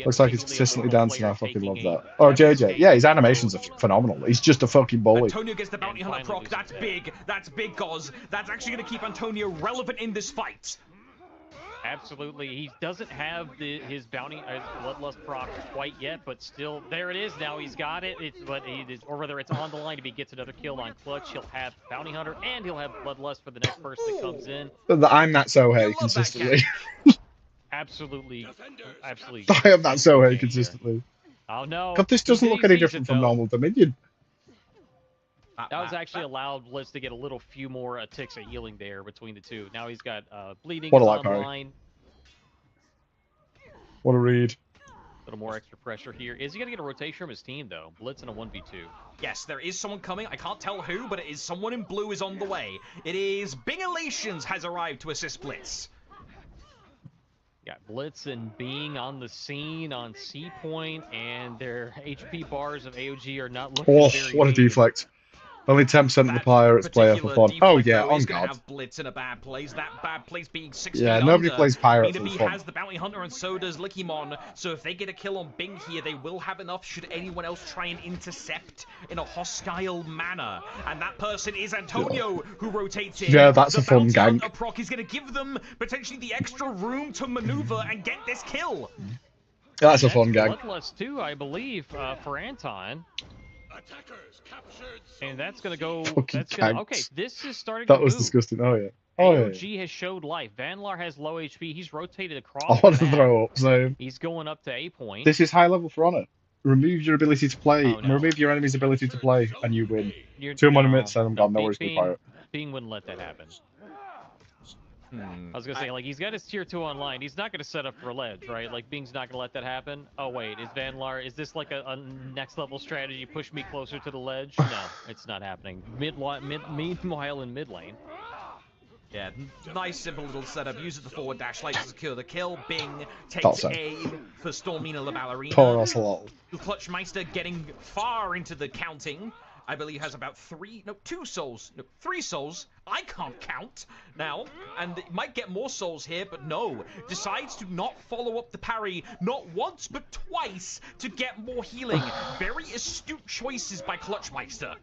Looks like he's consistently dancing. I fucking love that. Oh, JJ. Yeah, his animations are phenomenal. He's just a fucking bully. Antonio gets the bounty hunter proc. That's big. That's big, Goz. That's actually going to keep Antonio relevant in this fight. Absolutely. He doesn't have his bounty, Bloodlust proc quite yet, but still, there it is. Now he's got it. Or whether it's on the line, if he gets another kill on Clutch, he'll have Bounty Hunter, and he'll have Bloodlust for the next person that comes in. I'm that Sohei consistently. Absolutely. I am that Sohei consistently. Oh no! God, this doesn't look any different from normal Dominion. That was actually allowed Blitz to get a little few more ticks of healing there between the two. Now he's got bleeding What a is light parry. online. What a read. A little more extra pressure here. Is he going to get a rotation from his team, though? Blitz in a 1v2. Yes, there is someone coming. I can't tell who, but it is someone in blue is on the way. It is Bingalations has arrived to assist Blitz. Got Blitz and Bing on the scene on C point, and their HP bars of AOG are not looking very what a good. deflect. Only 10% of the pirates play for fun. Oh yeah, on God. Have Blitz in a bad place. That bad place being 6 Yeah, feet nobody under. plays pirate for B fun. has the bounty hunter and so does Lickymon. So if they get a kill on Bing here, they will have enough should anyone else try and intercept in a hostile manner. And that person is Antonio, who rotates in. Yeah, that's the a fun bounty gank. hunter proc is going to give them potentially the extra room to maneuver and get this kill. That's a fun gang. Bloodlust 2, I believe, for Anton. And that's going to go... Okay, this is starting That to was move. disgusting. Oh, yeah. Oh, yeah. AOG has showed life. Vanlar has low HP. He's rotated across I want the to map. throw up, so... He's going up to A point. This is high level for Honor. Remove your ability to play. Oh, no. Remove your enemy's ability to play, and you win. 2 No, monuments, and I'm gone. No worries, Bing, pirate. Bing wouldn't let that happen. I was gonna say, like, he's got his tier 2 online. He's not gonna set up for a ledge, right? Like, Bing's not gonna let that happen. Oh wait, is Vanlar? Is this like a next level strategy? Push me closer to the ledge? No, it's not happening. Meanwhile in mid lane. Yeah, nice simple little setup. Uses the forward dash light to secure the kill. Bing Thought takes so. aim for Stormina La Ballerina. Poor Ocelot. Clutchmeister getting far into the counting. I believe has about 3 souls. No, 3 souls. I can't count now. And it might get more souls here, but no. Decides to not follow up the parry, not once, but twice, to get more healing. Very astute choices by Clutchmeister.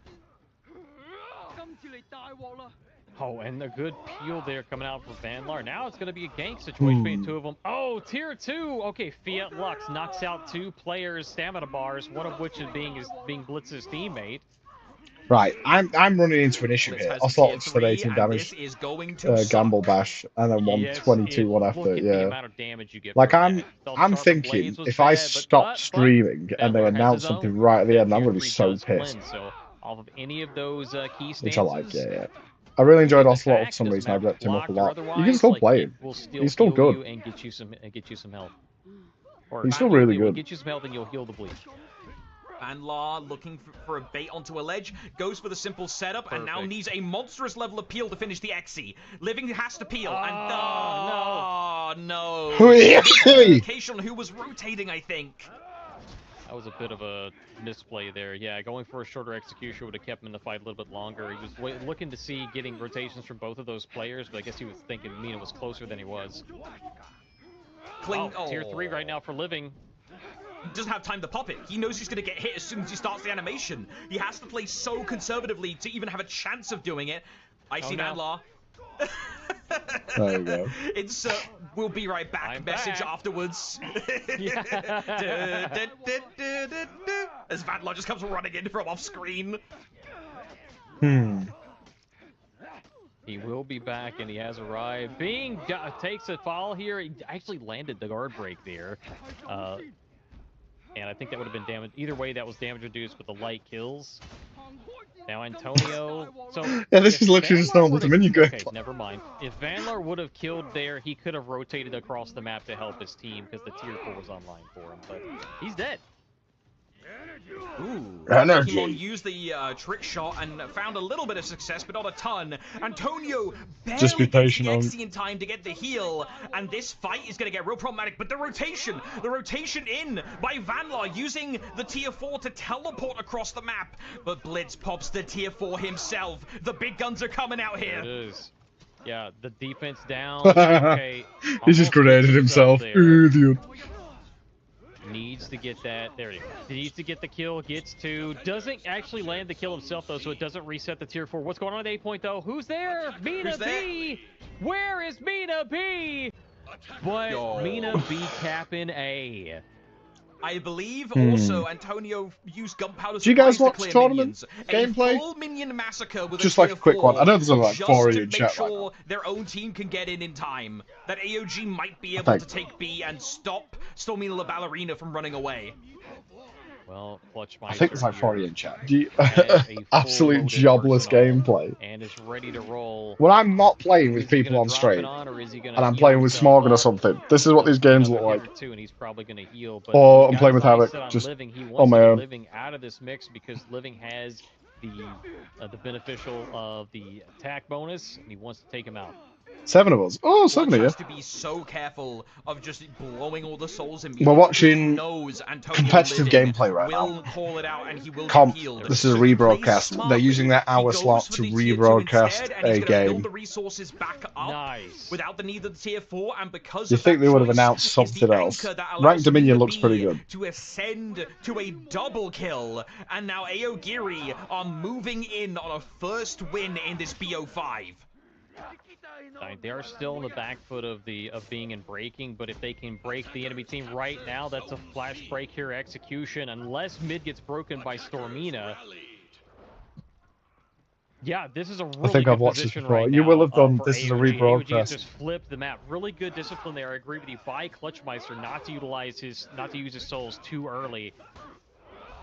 Oh, and a good peel there coming out for Vanlar. Now it's going to be a gank situation between 2 of them. Oh, tier 2. Okay, Fiat Lux knocks out 2 players' stamina bars, one of which is being Blitz's teammate. Right, I'm running into an issue here. Ocelot's for 18 damage, Gamble Bash, and then 122 one after. Yeah. Like I'm thinking if I stop streaming and they announce something right at the end, I'm gonna be so pissed. So off of any of those key stances, Which I like, yeah. I really enjoyed Ocelot for some reason. I ripped him up a lot. You can still play him. He's still good. And get you some health. He's still really We'll good. get you some health and you'll heal the bleed. Vanlar looking for a bait onto a ledge, goes for the simple setup, and now needs a monstrous level of peel to finish the Exi. Living has to peel, and no. Location who was rotating, I think. That was a bit of a misplay there. Yeah, going for a shorter execution would have kept him in the fight a little bit longer. He was looking to see getting rotations from both of those players, but I guess he was thinking Mina was closer than he was. Tier 3 right now for Living. He doesn't have time to pop it. He knows he's going to get hit as soon as he starts the animation. He has to play so conservatively to even have a chance of doing it. I see Vanlar. There you go. Insert, we'll be right back. Message afterwards. As Vanlar just comes running in from off screen. He will be back, and he has arrived. Bing takes a fall here. He actually landed the guard break there. And I think that would have been damage. Either way, that was damage reduced with the light kills. Now Antonio. So yeah, this is literally just normal Dominion gameplay. Okay, never mind. If Vanlar would have killed there, he could have rotated across the map to help his team because the tier 4 was online for him. But he's dead. Ooh, Energy. Pokemon used the trick shot and found a little bit of success, but not a ton. Antonio barely Just be patient gets on. the Exi in time to get the heal, and this fight is going to get real problematic. But the rotation in by Vanlar using the tier 4 to teleport across the map. But Blitz pops the tier 4 himself. The big guns are coming out here. It is. Yeah, the defense down. Okay, He just grenaded himself. Idiot. Needs to get that. There he goes. Needs to get the kill. Gets 2. Doesn't actually land the kill himself, though, so it doesn't reset the tier 4. What's going on at 8 point, though? Who's there? Mina B! Where is Mina B? But Mina B capping A. I believe also Antonio used gunpowder. Do you guys supplies to watch clear tournament minions. gameplay? A full minion massacre with Just a like a tier quick one. 4, I know there's only like 4 of you in just to chat make right sure now. their own team can get in time. That AOG might be able to take B and stop Stormina La Ballerina from running away. Well, Clutch I think it's like 40 here in chat. has a full Absolute loaded jobless arsenal gameplay. and is ready to roll. When I'm not playing with Is he people gonna on drop it stream, on, or is he gonna and I'm heal playing with himself Smorgan or up? something, this is what these games look Another like. hit or two, and he's probably gonna heal. But Or he's I'm got playing his with eyes Havoc, set on just Living. He on wants my to get own. Living out of this mix because Living has the beneficial of the attack bonus, and he wants to take him out. 7 of us. Oh, 7 of you. Has to be so careful of just blowing all the souls immediately. We're watching knows competitive Living gameplay right will now. call it out and he will Comp. get healed. This is a So he plays rebroadcast. smart. They're using their He hour goes slot for to the tier 2 rebroadcast instead, and he's a gonna build game. the resources back up Nice. without the need of the tier 4, and because You of think that they would have choice announced is something the else? anchor that allows Ranked Dominion the looks pretty B good. to ascend to a double kill, and now Aogiri are moving in on a first win in this BO5. They are still on the back foot of being in breaking, but if they can break the enemy team right now, that's a flash break here execution. Unless mid gets broken by Stormina. Yeah, this is a really I think good I've watched this position before. right You now, will have done. for This is a AOG. AOG has rebroadcast. just flipped the map. Really good discipline there. I agree with you. By Clutchmeister not to use his souls too early.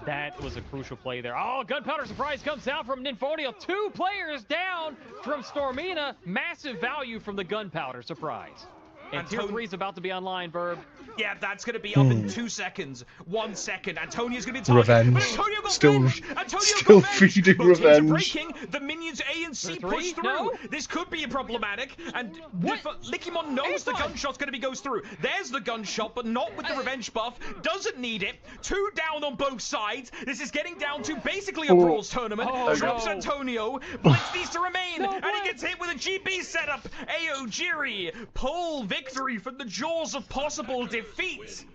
That was a crucial play there. Oh, Gunpowder Surprise comes down from Nymphonia. 2 players down from Stormina. Massive value from the Gunpowder Surprise. And tier 3 is about to be online, Verb. Yeah, that's going to be up in 2 seconds. 1 second. Antonio's going to be targeted. Revenge. But Antonio got Still feeding Both teams are revenge. breaking. The minions A and C push through. No. This could be problematic. And Lickymon knows the gunshot's going to goes through. There's the gunshot, but not with the revenge buff. Doesn't need it. 2 down on both sides. This is getting down to basically a brawls tournament. Drops no. Antonio. Blitz needs to remain. No and way. he gets hit with a GB setup. Aogiri pull victory from the jaws of possible defeat.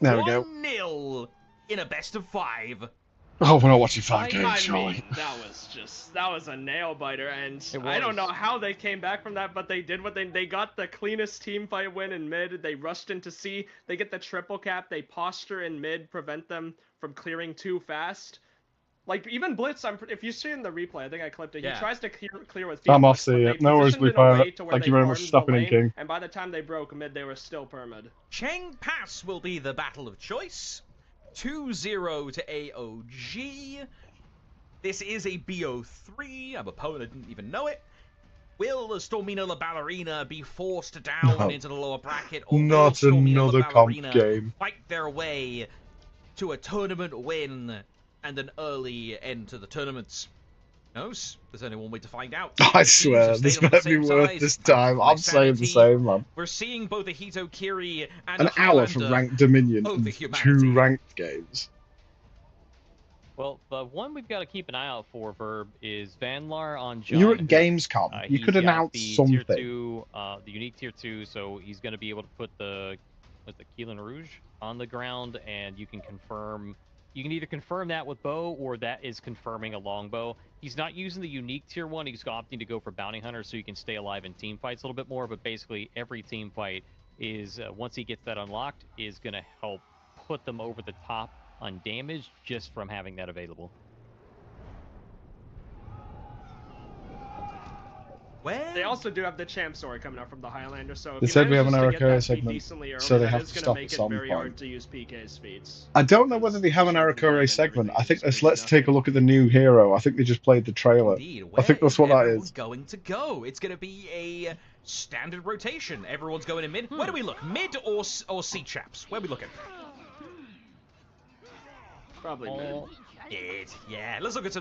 There we go. 1-0 in a best of 5. Oh, we're not watching 5 I games, surely. mean, that was a nail biter, and It I don't was. know how they came back from that, but they did what they got the cleanest team fight win in mid. They rushed into C. They get the triple cap. They posture in mid, prevent them from clearing too fast. Like even Blitz, if you see in the replay, I think I clipped it. Yeah. He tries to clear with. I'm off Felix, but the they no worries, positioned Blue in a Fire. way to where Thank they you very much farmed for stopping the in, lane, King. And by the time they broke mid, they were still permid. Cheng Pass will be the battle of choice. 2-0 to AOG. This is a BO3. Our opponent didn't even know it. Will the Stormina La Ballerina be forced down No. into the lower bracket? Or will Not Stormina La another comp Ballerina game. fight their way to a tournament win and an early end to the tournaments? Who knows? There's only one way to find out. I Teams swear, have this stayed on the better be same worth side. this time. I'm saying the Sanity. same, man. We're seeing both a Hito Kiri and An a hour for Highlander Ranked Dominion over and humanity. 2 ranked games. Well, the one we've got to keep an eye out for, Verb, is Vanlar on John. You're at Gamescom. You He's could got announce the something. Tier 2, the unique tier 2, so he's going to be able to put the Keelan Rouge on the ground, and you can confirm. You can either confirm that with bow, or that is confirming a longbow. He's not using the unique tier 1. He's opting to go for bounty hunter, so you can stay alive in team fights a little bit more. But basically, every team fight is once he gets that unlocked, is going to help put them over the top on damage just from having that available. They also do have the champ story coming out from the Highlander, so if They you said we manage have an just to get Arakawa that feat segment, decently early, so they that have is to gonna stop make at it some very point. hard to use PK's feats. I don't know whether they have an Arakure segment. I think let's take a look at the new hero. I think they just played the trailer. Indeed. I think Where that's what that everyone is. going to go? It's going to be a standard rotation. Everyone's going in mid. Where do we look? Mid or C chaps? Where are we looking? Probably mid. Mid. Yeah. Let's look at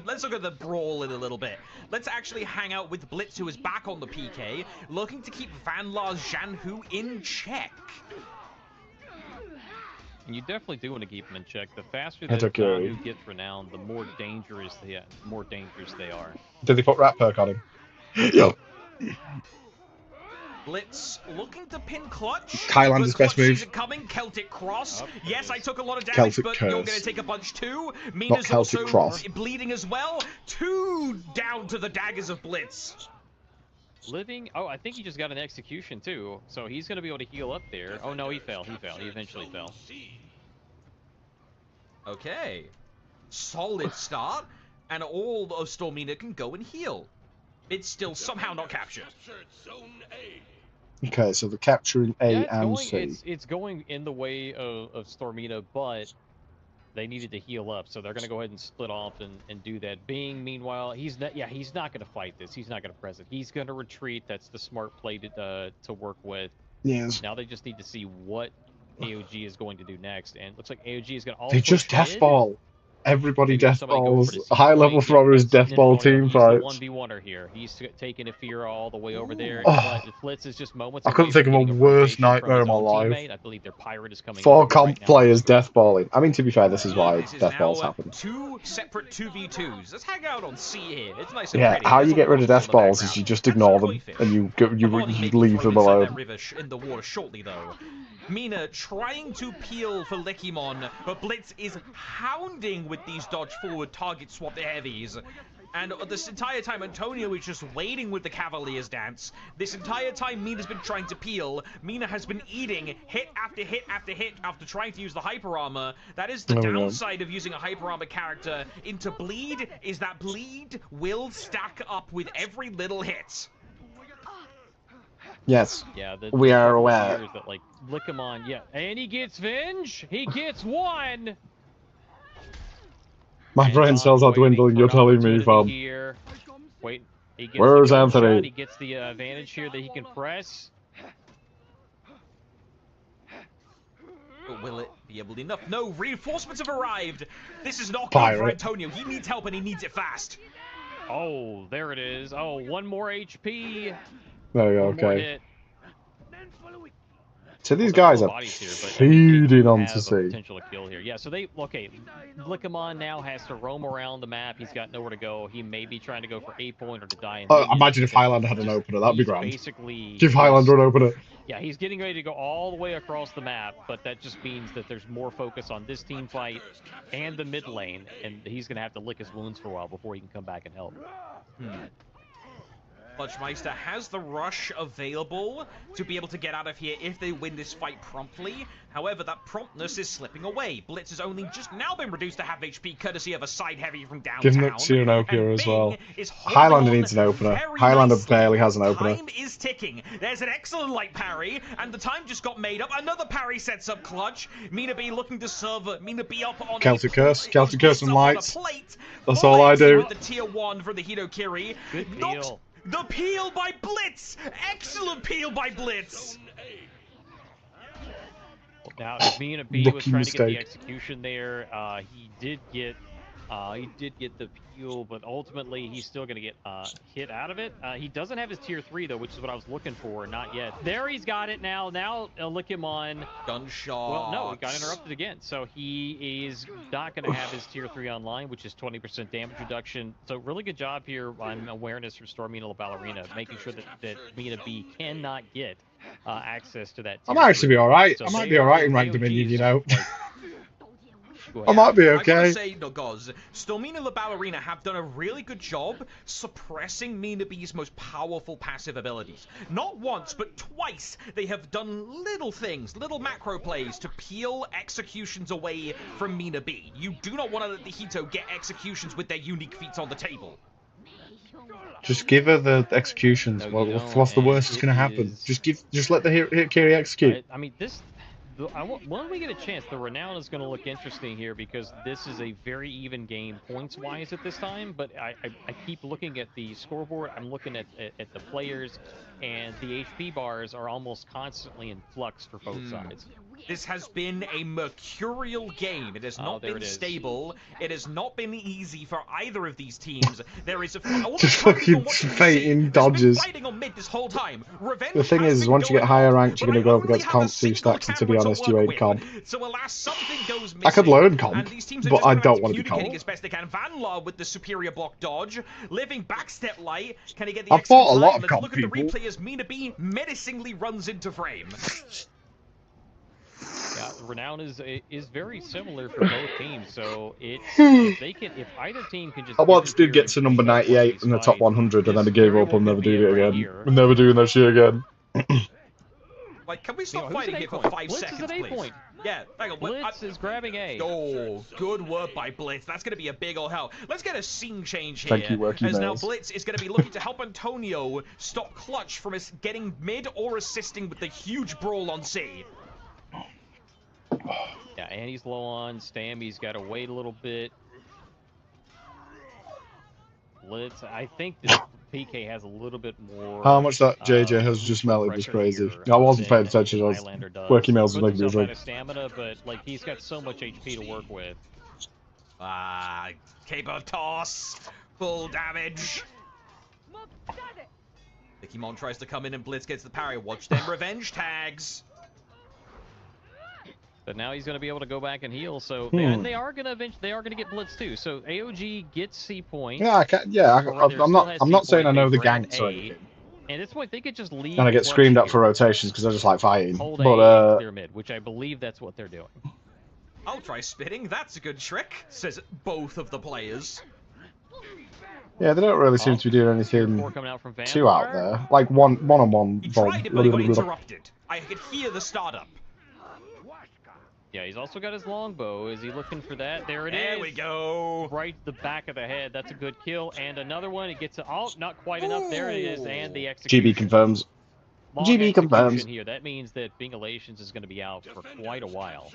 the brawl in a little bit. Let's actually hang out with Blitz, who is back on the PK, looking to keep Vanlar Zhanhu in check. And you definitely do want to keep them in check. The faster That's that okay. Zhanhu gets renowned, the more dangerous they are. Did they put Rat Perk on him? Yo. Blitz looking to pin Clutch. Kylander's But best Clutch move. isn't coming. Celtic Cross. Oh, Yes, I took a lot of damage, Celtic but Curse. you're going to take a bunch too. Mina's Celtic also Cross. bleeding as well. 2 down to the daggers of Blitz. Living. Oh, I think he just got an execution too, so he's going to be able to heal up there. Oh no, he fell. He eventually fell. Okay. Solid start, and all of Stormina can go and heal. It's still somehow not captured. Okay, so they're capturing A Yeah, and C. it's going in the way of Stormina, but They needed to heal up, so they're going to go ahead and split off and do that. Bing, meanwhile, he's not going to fight this. He's not going to press it. He's going to retreat. That's the smart play to work with. Yes. Now they just need to see what AOG is going to do next, and it looks like AOG is going to all They just push mid. deathball. Everybody Maybe somebody go deathballs. for the C High level point. throwers That's deathball Ninfonia. team He's fights. the 1v1er here. He's taking Afira all the way over there. Oh. But Blitz is just moments I away couldn't think from of a getting worse rotation from nightmare his in my own life. teammate. I believe their Pirate is coming 4 over comp right now. players deathballing. I mean, to be fair, this is why This is deathballs now happen. 2 separate 2v2s. Let's hang out on C here. It's nice and Yeah, pretty. how There's you a get rid of waterfall in the deathballs is background. you just And ignore some them koi fish. and you The body may be leave thrown them inside alone. that river in the water shortly, though. Mina trying to peel for Lickymon, but Blitz is hounding with these dodge forward target swap heavies. And this entire time, Antonio is just waiting with the Cavalier's dance. This entire time, Mina's been trying to peel. Mina has been eating hit after hit after hit after trying to use the hyper armor. That is the downside of using a hyper armor character into bleed, is that bleed will stack up with every little hit. Yes, Yeah, we are trouble aware. here is that, like, Lickymon, yeah, and he gets Venge. He gets one. My And brain Tom's cells are waiting dwindling. for You're an telling me, opportunity fam. here. Wait, he gets Where's the Anthony? shot. He gets the advantage here that he can press. But will it be able enough? No, reinforcements have arrived. This is not good for Pirate. Antonio. He needs help and he needs it fast. Oh, there it is. Oh, 1 more HP. There we go, One more okay. hit. So these Well, guys there's are more bodies here, but feeding they onto have a sea. potential to kill here. Yeah, so Lickymon now has to roam around the map. He's got nowhere to go. He may be trying to go for a point or to die in minions Imagine if because Highlander had an opener. That'd be he's grand. Basically, Give Highlander an opener. yeah, he's getting ready to go all the way across the map, but that just means that there's more focus on this team fight and the mid lane, and he's going to have to lick his wounds for a while before he can come back and help. Clutchmeister has the rush available to be able to get out of here if they win this fight promptly. However, that promptness is slipping away. Blitz has only just now been reduced to half HP, courtesy of a side heavy from downtown. Give Nixie an opener as well. Bing is holding Highlander on needs an opener. very Highlander nicely. barely has an opener. Time is ticking. There's an excellent light parry, and the time just got made up. Another parry sets up Clutch. Mina B looking to serve. Mina B up on Celtic Curse. Celtic Curse and up on a lights. plate. That's all I do. With the tier 1 from the Hitokiri. Good Not peel. the peel by Blitz! Excellent peel by Blitz! Now, if me and a B was Rookie trying to get the mistake. execution there, he did get the peel, but ultimately he's still going to get hit out of it. He doesn't have his tier 3 though, which is what I was looking for. Not yet. There, he's got it now. Now Lickymon. Gunshot. Well, no, he got interrupted again. So he is not going to have his tier 3 online, which is 20% damage reduction. So really good job here on awareness for Stormina La Ballerina, making sure that Mina B cannot get access to that. I tier might actually 3. be alright. So I might they be are- alright in ranked AOG Dominion, is you know. like- Go I ahead. might be I gotta okay. say, no, Goz, Stormina La Ballerina have done a really good job suppressing Mina B's most powerful passive abilities. Not once, but twice, they have done little things, little macro plays to peel executions away from Mina B. You do not want to let the Hito get executions with their unique feats on the table. Just give her the executions. No, you Well, don't, what's the and worst that's it going to happen? is- Just let the Hitokiri execute. I mean, when we get a chance, the Renown is going to look interesting here because this is a very even game points-wise at this time, but I keep looking at the scoreboard, I'm looking at the players, and the HP bars are almost constantly in flux for both sides. This has been a mercurial game. It has not there been it is. stable. It has not been easy for either of these teams. There is a Just fucking feiting dodges. Fighting on mid this whole time. Revenge The thing has is, been once you get going higher on, ranked, you're but going to I go up only against have comp a 2 single stacks, and to be camera honest, you work ain't with. comp. So alas, something goes missing. I could learn comp, and these teams are but just I gonna don't have want to be communicating comp. as best they can. Van Laar with the superior block dodge, living backstep light. Can he get the I've extra fought a time? lot of Let's comp look at the people. replay as Mina B menacingly runs into frame. Yeah, Renown is very similar for both teams, so if either team can just I once did interfere get and to number clean up one of 98 these in the top fights, 100, and then I this gave very up. well I'm never could be doing it right again. here. I'm never doing that shit again. Like, can we You know, stop who's fighting at here for A-point? 5 Blitz seconds, is at please? A-point. Yeah, hang on. Blitz is grabbing A. Oh, good work by Blitz. That's going to be a big old help. Let's get a scene change here. Thank you, Worky as now Nails. Blitz is going to be looking to help Antonio stop Clutch from getting mid or assisting with the huge brawl on C. Yeah, and he's low on stam. He's got to wait a little bit. Blitz. I think that PK has a little bit more. How much that JJ has just melted was crazy. I wasn't paying attention. I was working emails was making me drink. Stamina, but like he's got so much HP to work with. Cable toss, full damage. Likimon tries to come in and Blitz gets the parry. Watch them revenge tags. But now he's going to be able to go back and heal. So and they are going to get Blitz too. So AOG gets C point. Yeah, I'm not saying I know the ganks or anything. And at this point, they could just leave. And I get screamed at for rotations because I just like fighting. Hold but clear mid, which I believe that's what they're doing. I'll try spitting. That's a good trick, says both of the players. Yeah, they don't really seem to be doing anything too out there. Like one-on-one. He tried it, but he got interrupted. I could hear the startup. Yeah, he's also got his longbow. Is he looking for that? There it is. There we go. Right the back of the head. That's a good kill. And another one. It gets not quite enough. There it is. And the execution. GB confirms. Long GB confirms. Here. That means that Bingalations is going to be out for quite a while.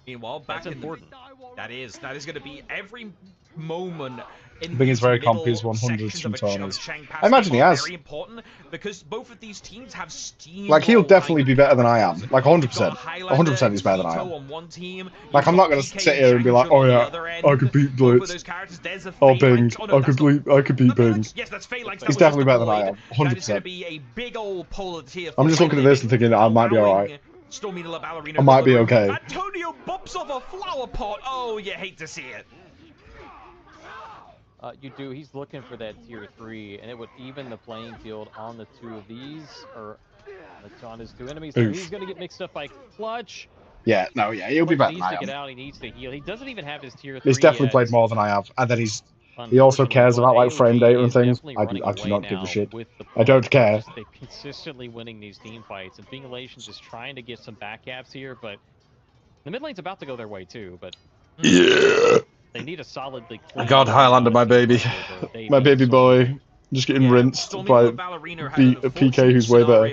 Meanwhile, back that's important. That is going to be every moment. I think he's very confused 100 sometimes. I imagine he has. Very important because both of these teams have steam. Like he'll definitely be better than I am. Like 100%. 100% he's better than I am. Like I'm not gonna sit here and be like, oh yeah, I could beat Blitz. Or Bing. I could beat Bing. He's definitely better than I am. 100%. I'm just looking at this and thinking I might be alright. I might be okay. Antonio bops off a flower pot. Oh, you hate to see it. You do. He's looking for that tier 3, and it would even the playing field on the two of these, or on his two enemies. So he's going to get mixed up by Clutch. Yeah, no, yeah, he'll be better than I am. He needs to get out. He needs to heal. He doesn't even have his tier 3 He's definitely played more than I have, and then he also cares about like frame data and things. I do not give a shit. I don't care. They're consistently winning these team fights, and Bingalations is trying to get some back gaps here, but the mid lane's about to go their way too. But yeah. They need a solidly clean. God, Highlander, my baby. My baby boy. Just getting rinsed by a PK who's way better.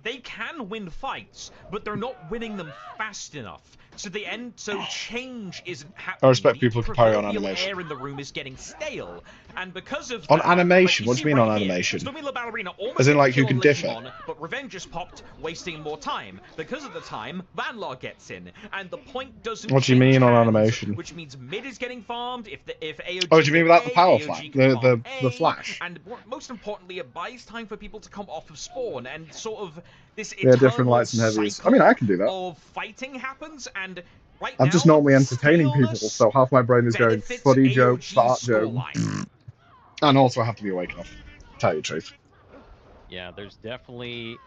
They can win fights, but they're not winning them fast enough. So change isn't happening. I respect people who can parry on animation. Air in the room is getting stale, and because of on animation. What do you mean on animation? As in, like, you can differ. But Revenge just popped, wasting more time. Because of the time, Vanlar gets in, and the point doesn't. What do you mean on animation? Which means mid is getting farmed. If AOG. Oh, do you mean without the power flash? The flash. And most importantly, it buys time for people to come off of spawn, and sort of this. Yeah, different lights and heavies. I mean, I can do that. Of fighting happens, and right I'm now, just normally entertaining people, so half my brain is going funny joke, fart joke, and also I have to be awake enough. Tell you the truth. Yeah, there's definitely.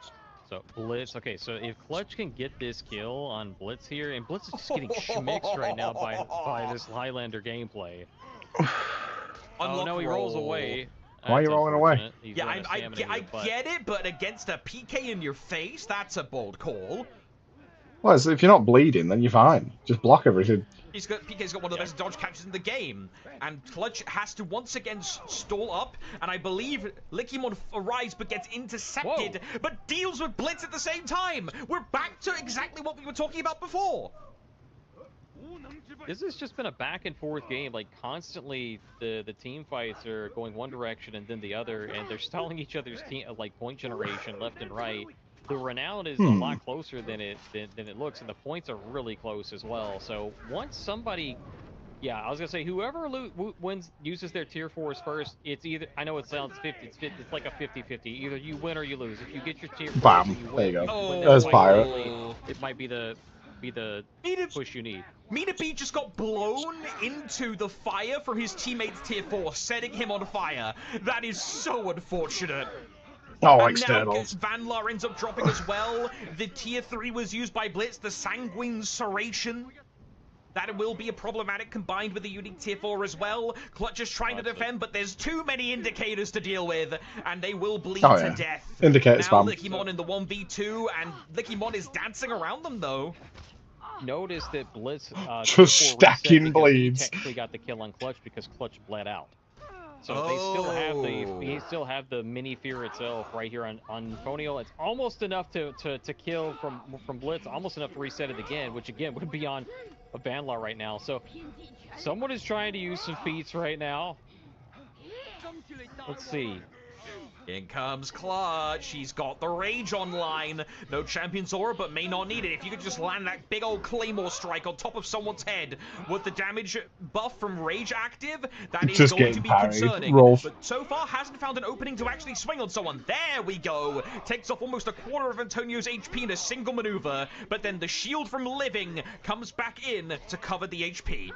So Blitz. Okay, so if Clutch can get this kill on Blitz here, and Blitz is just getting schmixed right now by this Highlander gameplay. Oh no, he rolls away. Why are you rolling away? Yeah, I get it, but against a PK in your face, that's a bold call. Well, so if you're not bleeding, then you're fine. Just block everything. PK's got one of the best dodge catches in the game, and Clutch has to once again stall up, and I believe Likimon arrives but gets intercepted, but deals with Blitz at the same time. We're back to exactly what we were talking about before. This has just been a back and forth game. Like constantly, the team fights are going one direction and then the other, and they're stalling each other's team like point generation left and right. The renown is a lot closer than it looks, and the points are really close as well. So once somebody, yeah, I was gonna say whoever uses their tier 4s first, it's either, I know it sounds 50, it's like a 50-50. Either you win or you lose. If you get your tier 4s, bam, you win. there you go. Oh, there's Pirate. It might be the push you need. Meanapy just got blown into the fire from his teammate's tier 4, setting him on fire. That is so unfortunate. Oh, and externals. Now Vanlar ends up dropping as well. The tier 3 was used by Blitz, the Sanguine Serration. That will be a problematic combined with the unique tier 4 as well. Clutch is trying to defend, but there's too many indicators to deal with, and they will bleed to death. Indicators now spam. Likimon in the 1v2, and Likimon is dancing around them though. Notice that Blitz just stacking bleeds. Technically got the kill on Clutch because Clutch bled out. So they still have the mini fear itself right here on Poniel. It's almost enough to kill from Blitz, almost enough to reset it again, which again would be on a Vanlar right now. So someone is trying to use some feats right now. Let's see. In comes Clutch. He's got the Rage online. No Champion's Aura, but may not need it. If you could just land that big old Claymore strike on top of someone's head with the damage buff from Rage active, that is Just going to be parried. concerning. Rolf. But so far hasn't found an opening to actually swing on someone. There we go. Takes off almost a quarter of Antonio's HP in a single maneuver, but then the shield from Living comes back in to cover the HP.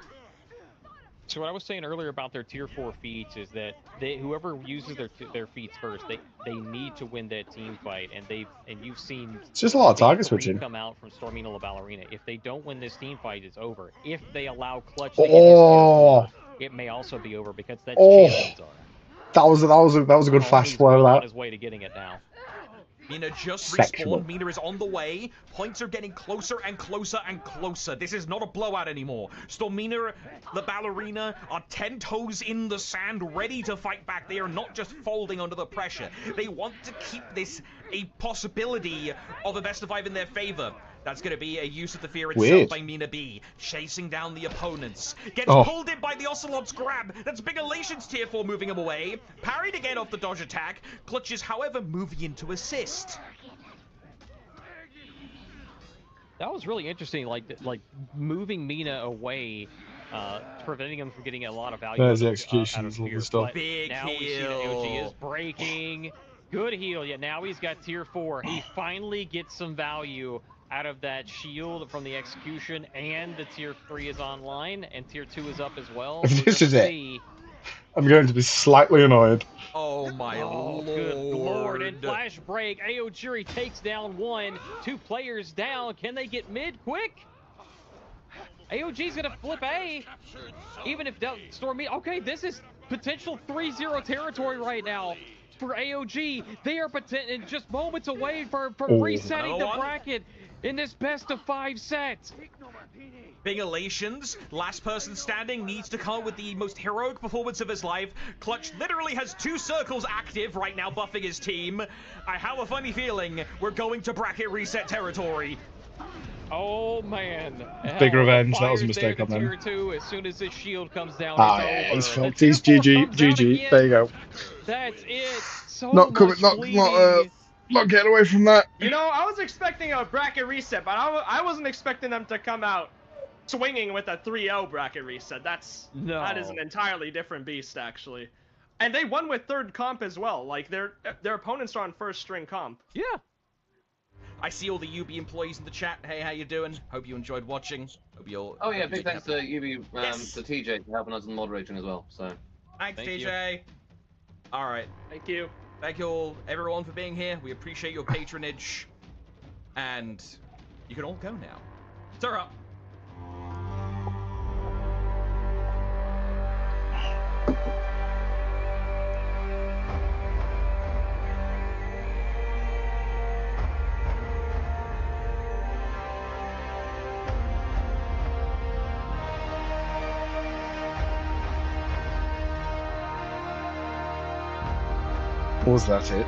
So what I was saying earlier about their tier 4 feats is that whoever uses their feats first, they need to win that team fight, and you've seen it's just a lot of target switching. Come out from Stormina La Ballerina. If they don't win this team fight, it's over. If they allow Clutch to get his tier 4, it may also be over because that's Champion's Aura. That was a good flash flow. On his way to getting it now. Mina just respawned. Mina is on the way. Points are getting closer and closer and closer. This is not a blowout anymore. Stormina, the Ballerina, are 10 toes in the sand, ready to fight back. They are not just folding under the pressure. They want to keep this a possibility of a best of 5 in their favor. That's going to be a use of the fear itself by Mina B, chasing down the opponents. Gets pulled in by the Ocelot's grab. That's Big Elation's tier 4 moving him away. Parried again off the dodge attack. Clutch is, however, moving in to assist. That was really interesting, like moving Mina away, preventing him from getting a lot of value. There's the executions, all the stuff. Big now heal. We see that AOG is breaking. Good heal. Yeah, now he's got tier 4. He finally gets some value out of that shield from the execution, and the tier 3 is online, and tier 2 is up as well. This is it. I'm going to be slightly annoyed. Oh my lord. Good lord. And flash break. AOG takes down 1. 2 players down. Can they get mid quick? AOG's gonna flip A. Even if Stormy. Okay, this is potential 3-0 territory right now for AOG. They are just moments away from resetting the bracket in this best of 5 set. Big Elations, last person standing, needs to come up with the most heroic performance of his life. Clutch literally has 2 circles active right now, buffing his team. I have a funny feeling we're going to bracket reset territory. Oh man. Big revenge, that was a mistake on them. Tier 2, as soon as his shield comes down, it's felt. He's GG. There you go. That's it. So not getting away from that. You know, I was expecting a bracket reset, but I wasn't expecting them to come out swinging with a 3-0 bracket reset. That is an entirely different beast, actually. And they won with 3rd comp as well. Like their opponents are on 1st string comp. Yeah. I see all the UB employees in the chat. Hey, how you doing? Hope you enjoyed watching. Hope you all. Oh yeah, big thanks to UB, to TJ for helping us in moderating as well. So. Thanks, TJ. All right. Thank you. Thank you all, everyone, for being here. We appreciate your patronage. And you can all go now. Sir up. Was that it?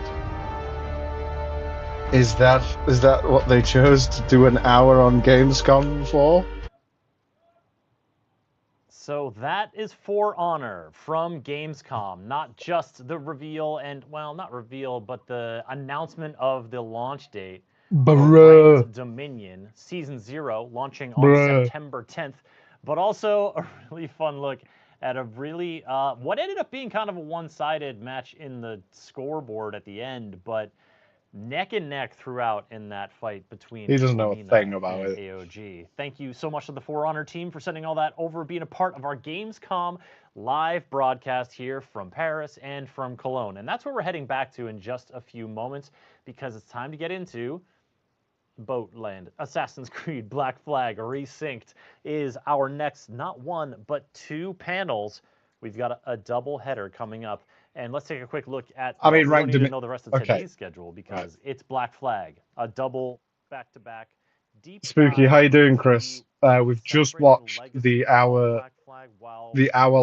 Is that what they chose to do an hour on Gamescom for? So that is For Honor from Gamescom. Not just the reveal and, well, not reveal, but the announcement of the launch date. Bruh. Dominion Season 0 launching on September 10th, but also a really fun look at a really, what ended up being kind of a one-sided match in the scoreboard at the end, but neck and neck throughout in that fight between he doesn't know a thing about it. AOG. Thank you so much to the For Honor team for sending all that over, being a part of our Gamescom live broadcast here from Paris and from Cologne. And that's where we're heading back to in just a few moments, because it's time to get into Boatland. Assassin's Creed Black Flag Resynced is our next not 1 but 2 panels. We've got a double header coming up, and let's take a quick look at. We don't need to know the rest of today's schedule because it's Black Flag, a double back-to-back. Deep Spooky, how you doing, Chris? We've just watched the hour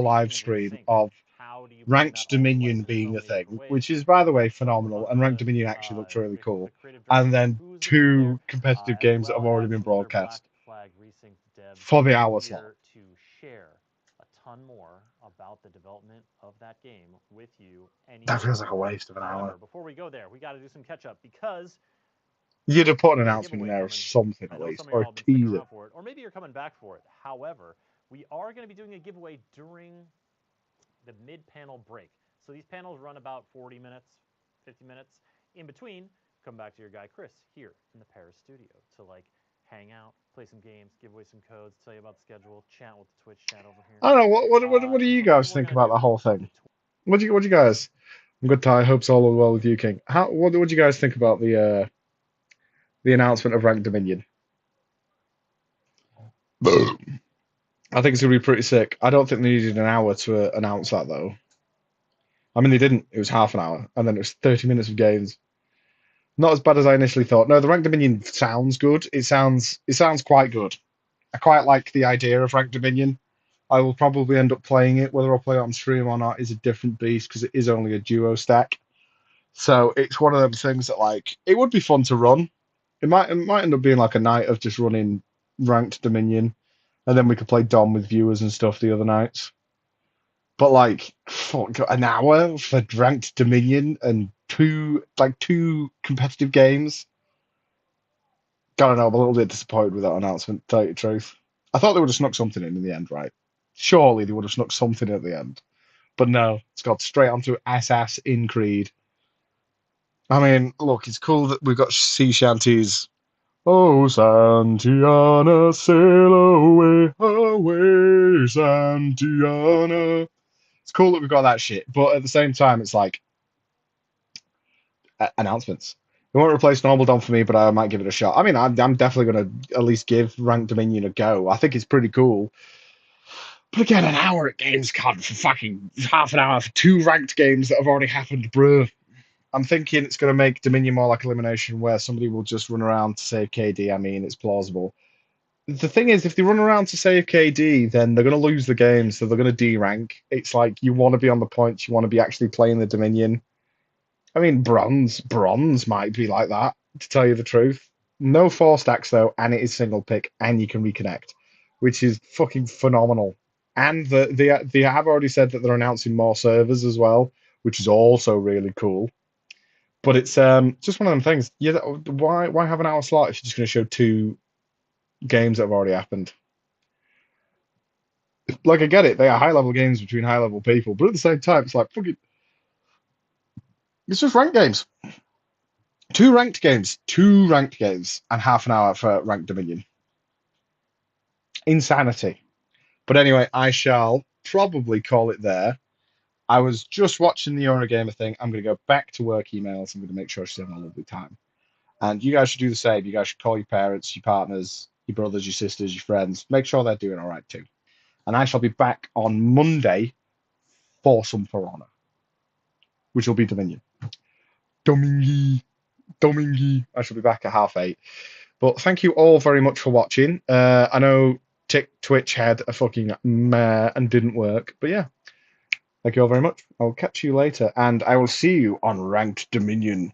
live stream of how do you bring that Ranked all to life Dominion in its being own a unique thing, ways? which is, by the way, We'll phenomenal, talk and about Ranked Dominion actually looks really the cool. creative And director then who's gonna be there, 2 competitive as games that have well already as been some other broadcast Black Flag Resync devs for the who are hour slot. here to share a ton more about the development of that game with you. That feels like a waste of an However, hour. before we go there, we got to do some catch up because You'd have put an we got a announcement in giveaway there or coming. something I at know least, some of or y'all a have been sticking teaser. around for it, or maybe you're coming back for it. However, we are going to be doing a giveaway during the mid-panel break. So these panels run about 40 minutes, 50 minutes. In between, come back to your guy Chris here in the Paris studio to like hang out, play some games, give away some codes, tell you about the schedule, chat with the Twitch chat over here. I don't know. What do you guys think about the whole thing? What do you guys? I'm good, Ty. Hope's all well with you, King. What do you guys think about the announcement of Ranked Dominion? I think it's gonna be pretty sick. I don't think they needed an hour to announce that though. I mean, they didn't. It was half an hour, and then it was 30 minutes of games. Not as bad as I initially thought. No, the Ranked Dominion sounds good. It sounds quite good. I quite like the idea of Ranked Dominion. I will probably end up playing it. Whether I'll play it on stream or not is a different beast because it is only a duo stack. So it's one of them things that like it would be fun to run. It might end up being like a night of just running Ranked Dominion, and then we could play Dom with viewers and stuff the other nights. But like, fuck, an hour for Ranked Dominion and two competitive games. I don't know. I'm a little bit disappointed with that announcement, to tell you the truth. I thought they would have snuck something in the end, right? Surely they would have snuck something at the end. But no, it's got straight onto SS in Creed. I mean, look, it's cool that we've got sea shanties. Oh, Santiana, sail away, away, Santiana. It's cool that we've got that shit, but at the same time, it's like announcements. It won't replace Normal Dom for me, but I might give it a shot. I mean, I'm definitely going to at least give Ranked Dominion a go. I think it's pretty cool. But again, an hour at Gamescom for fucking half an hour for 2 ranked games that have already happened, bruh. I'm thinking it's going to make Dominion more like Elimination, where somebody will just run around to save KD. I mean, it's plausible. The thing is, if they run around to save KD, then they're going to lose the game, so they're going to D-rank. It's like you want to be on the points, you want to be actually playing the Dominion. I mean, bronze might be like that, to tell you the truth. No 4 stacks, though, and it is single pick, and you can reconnect, which is fucking phenomenal. And they have already said that they're announcing more servers as well, which is also really cool. But it's just one of them things. Yeah, why have an hour slot if you're just going to show 2 games that have already happened? Like, I get it, they are high-level games between high-level people, but at the same time, it's like, fucking... It's just ranked games. 2 ranked games, and half an hour for Ranked Dominion. Insanity. But anyway, I shall probably call it there. I was just watching the Eurogamer thing. I'm going to go back to work emails. I'm going to make sure she's having a lovely time. And you guys should do the same. You guys should call your parents, your partners, your brothers, your sisters, your friends. Make sure they're doing all right too. And I shall be back on Monday for some For Honor, which will be Dominion. Domingi. I shall be back at 8:30. But thank you all very much for watching. I know Twitch had a fucking meh and didn't work. But yeah, thank you all very much. I'll catch you later. And I will see you on Ranked Dominion.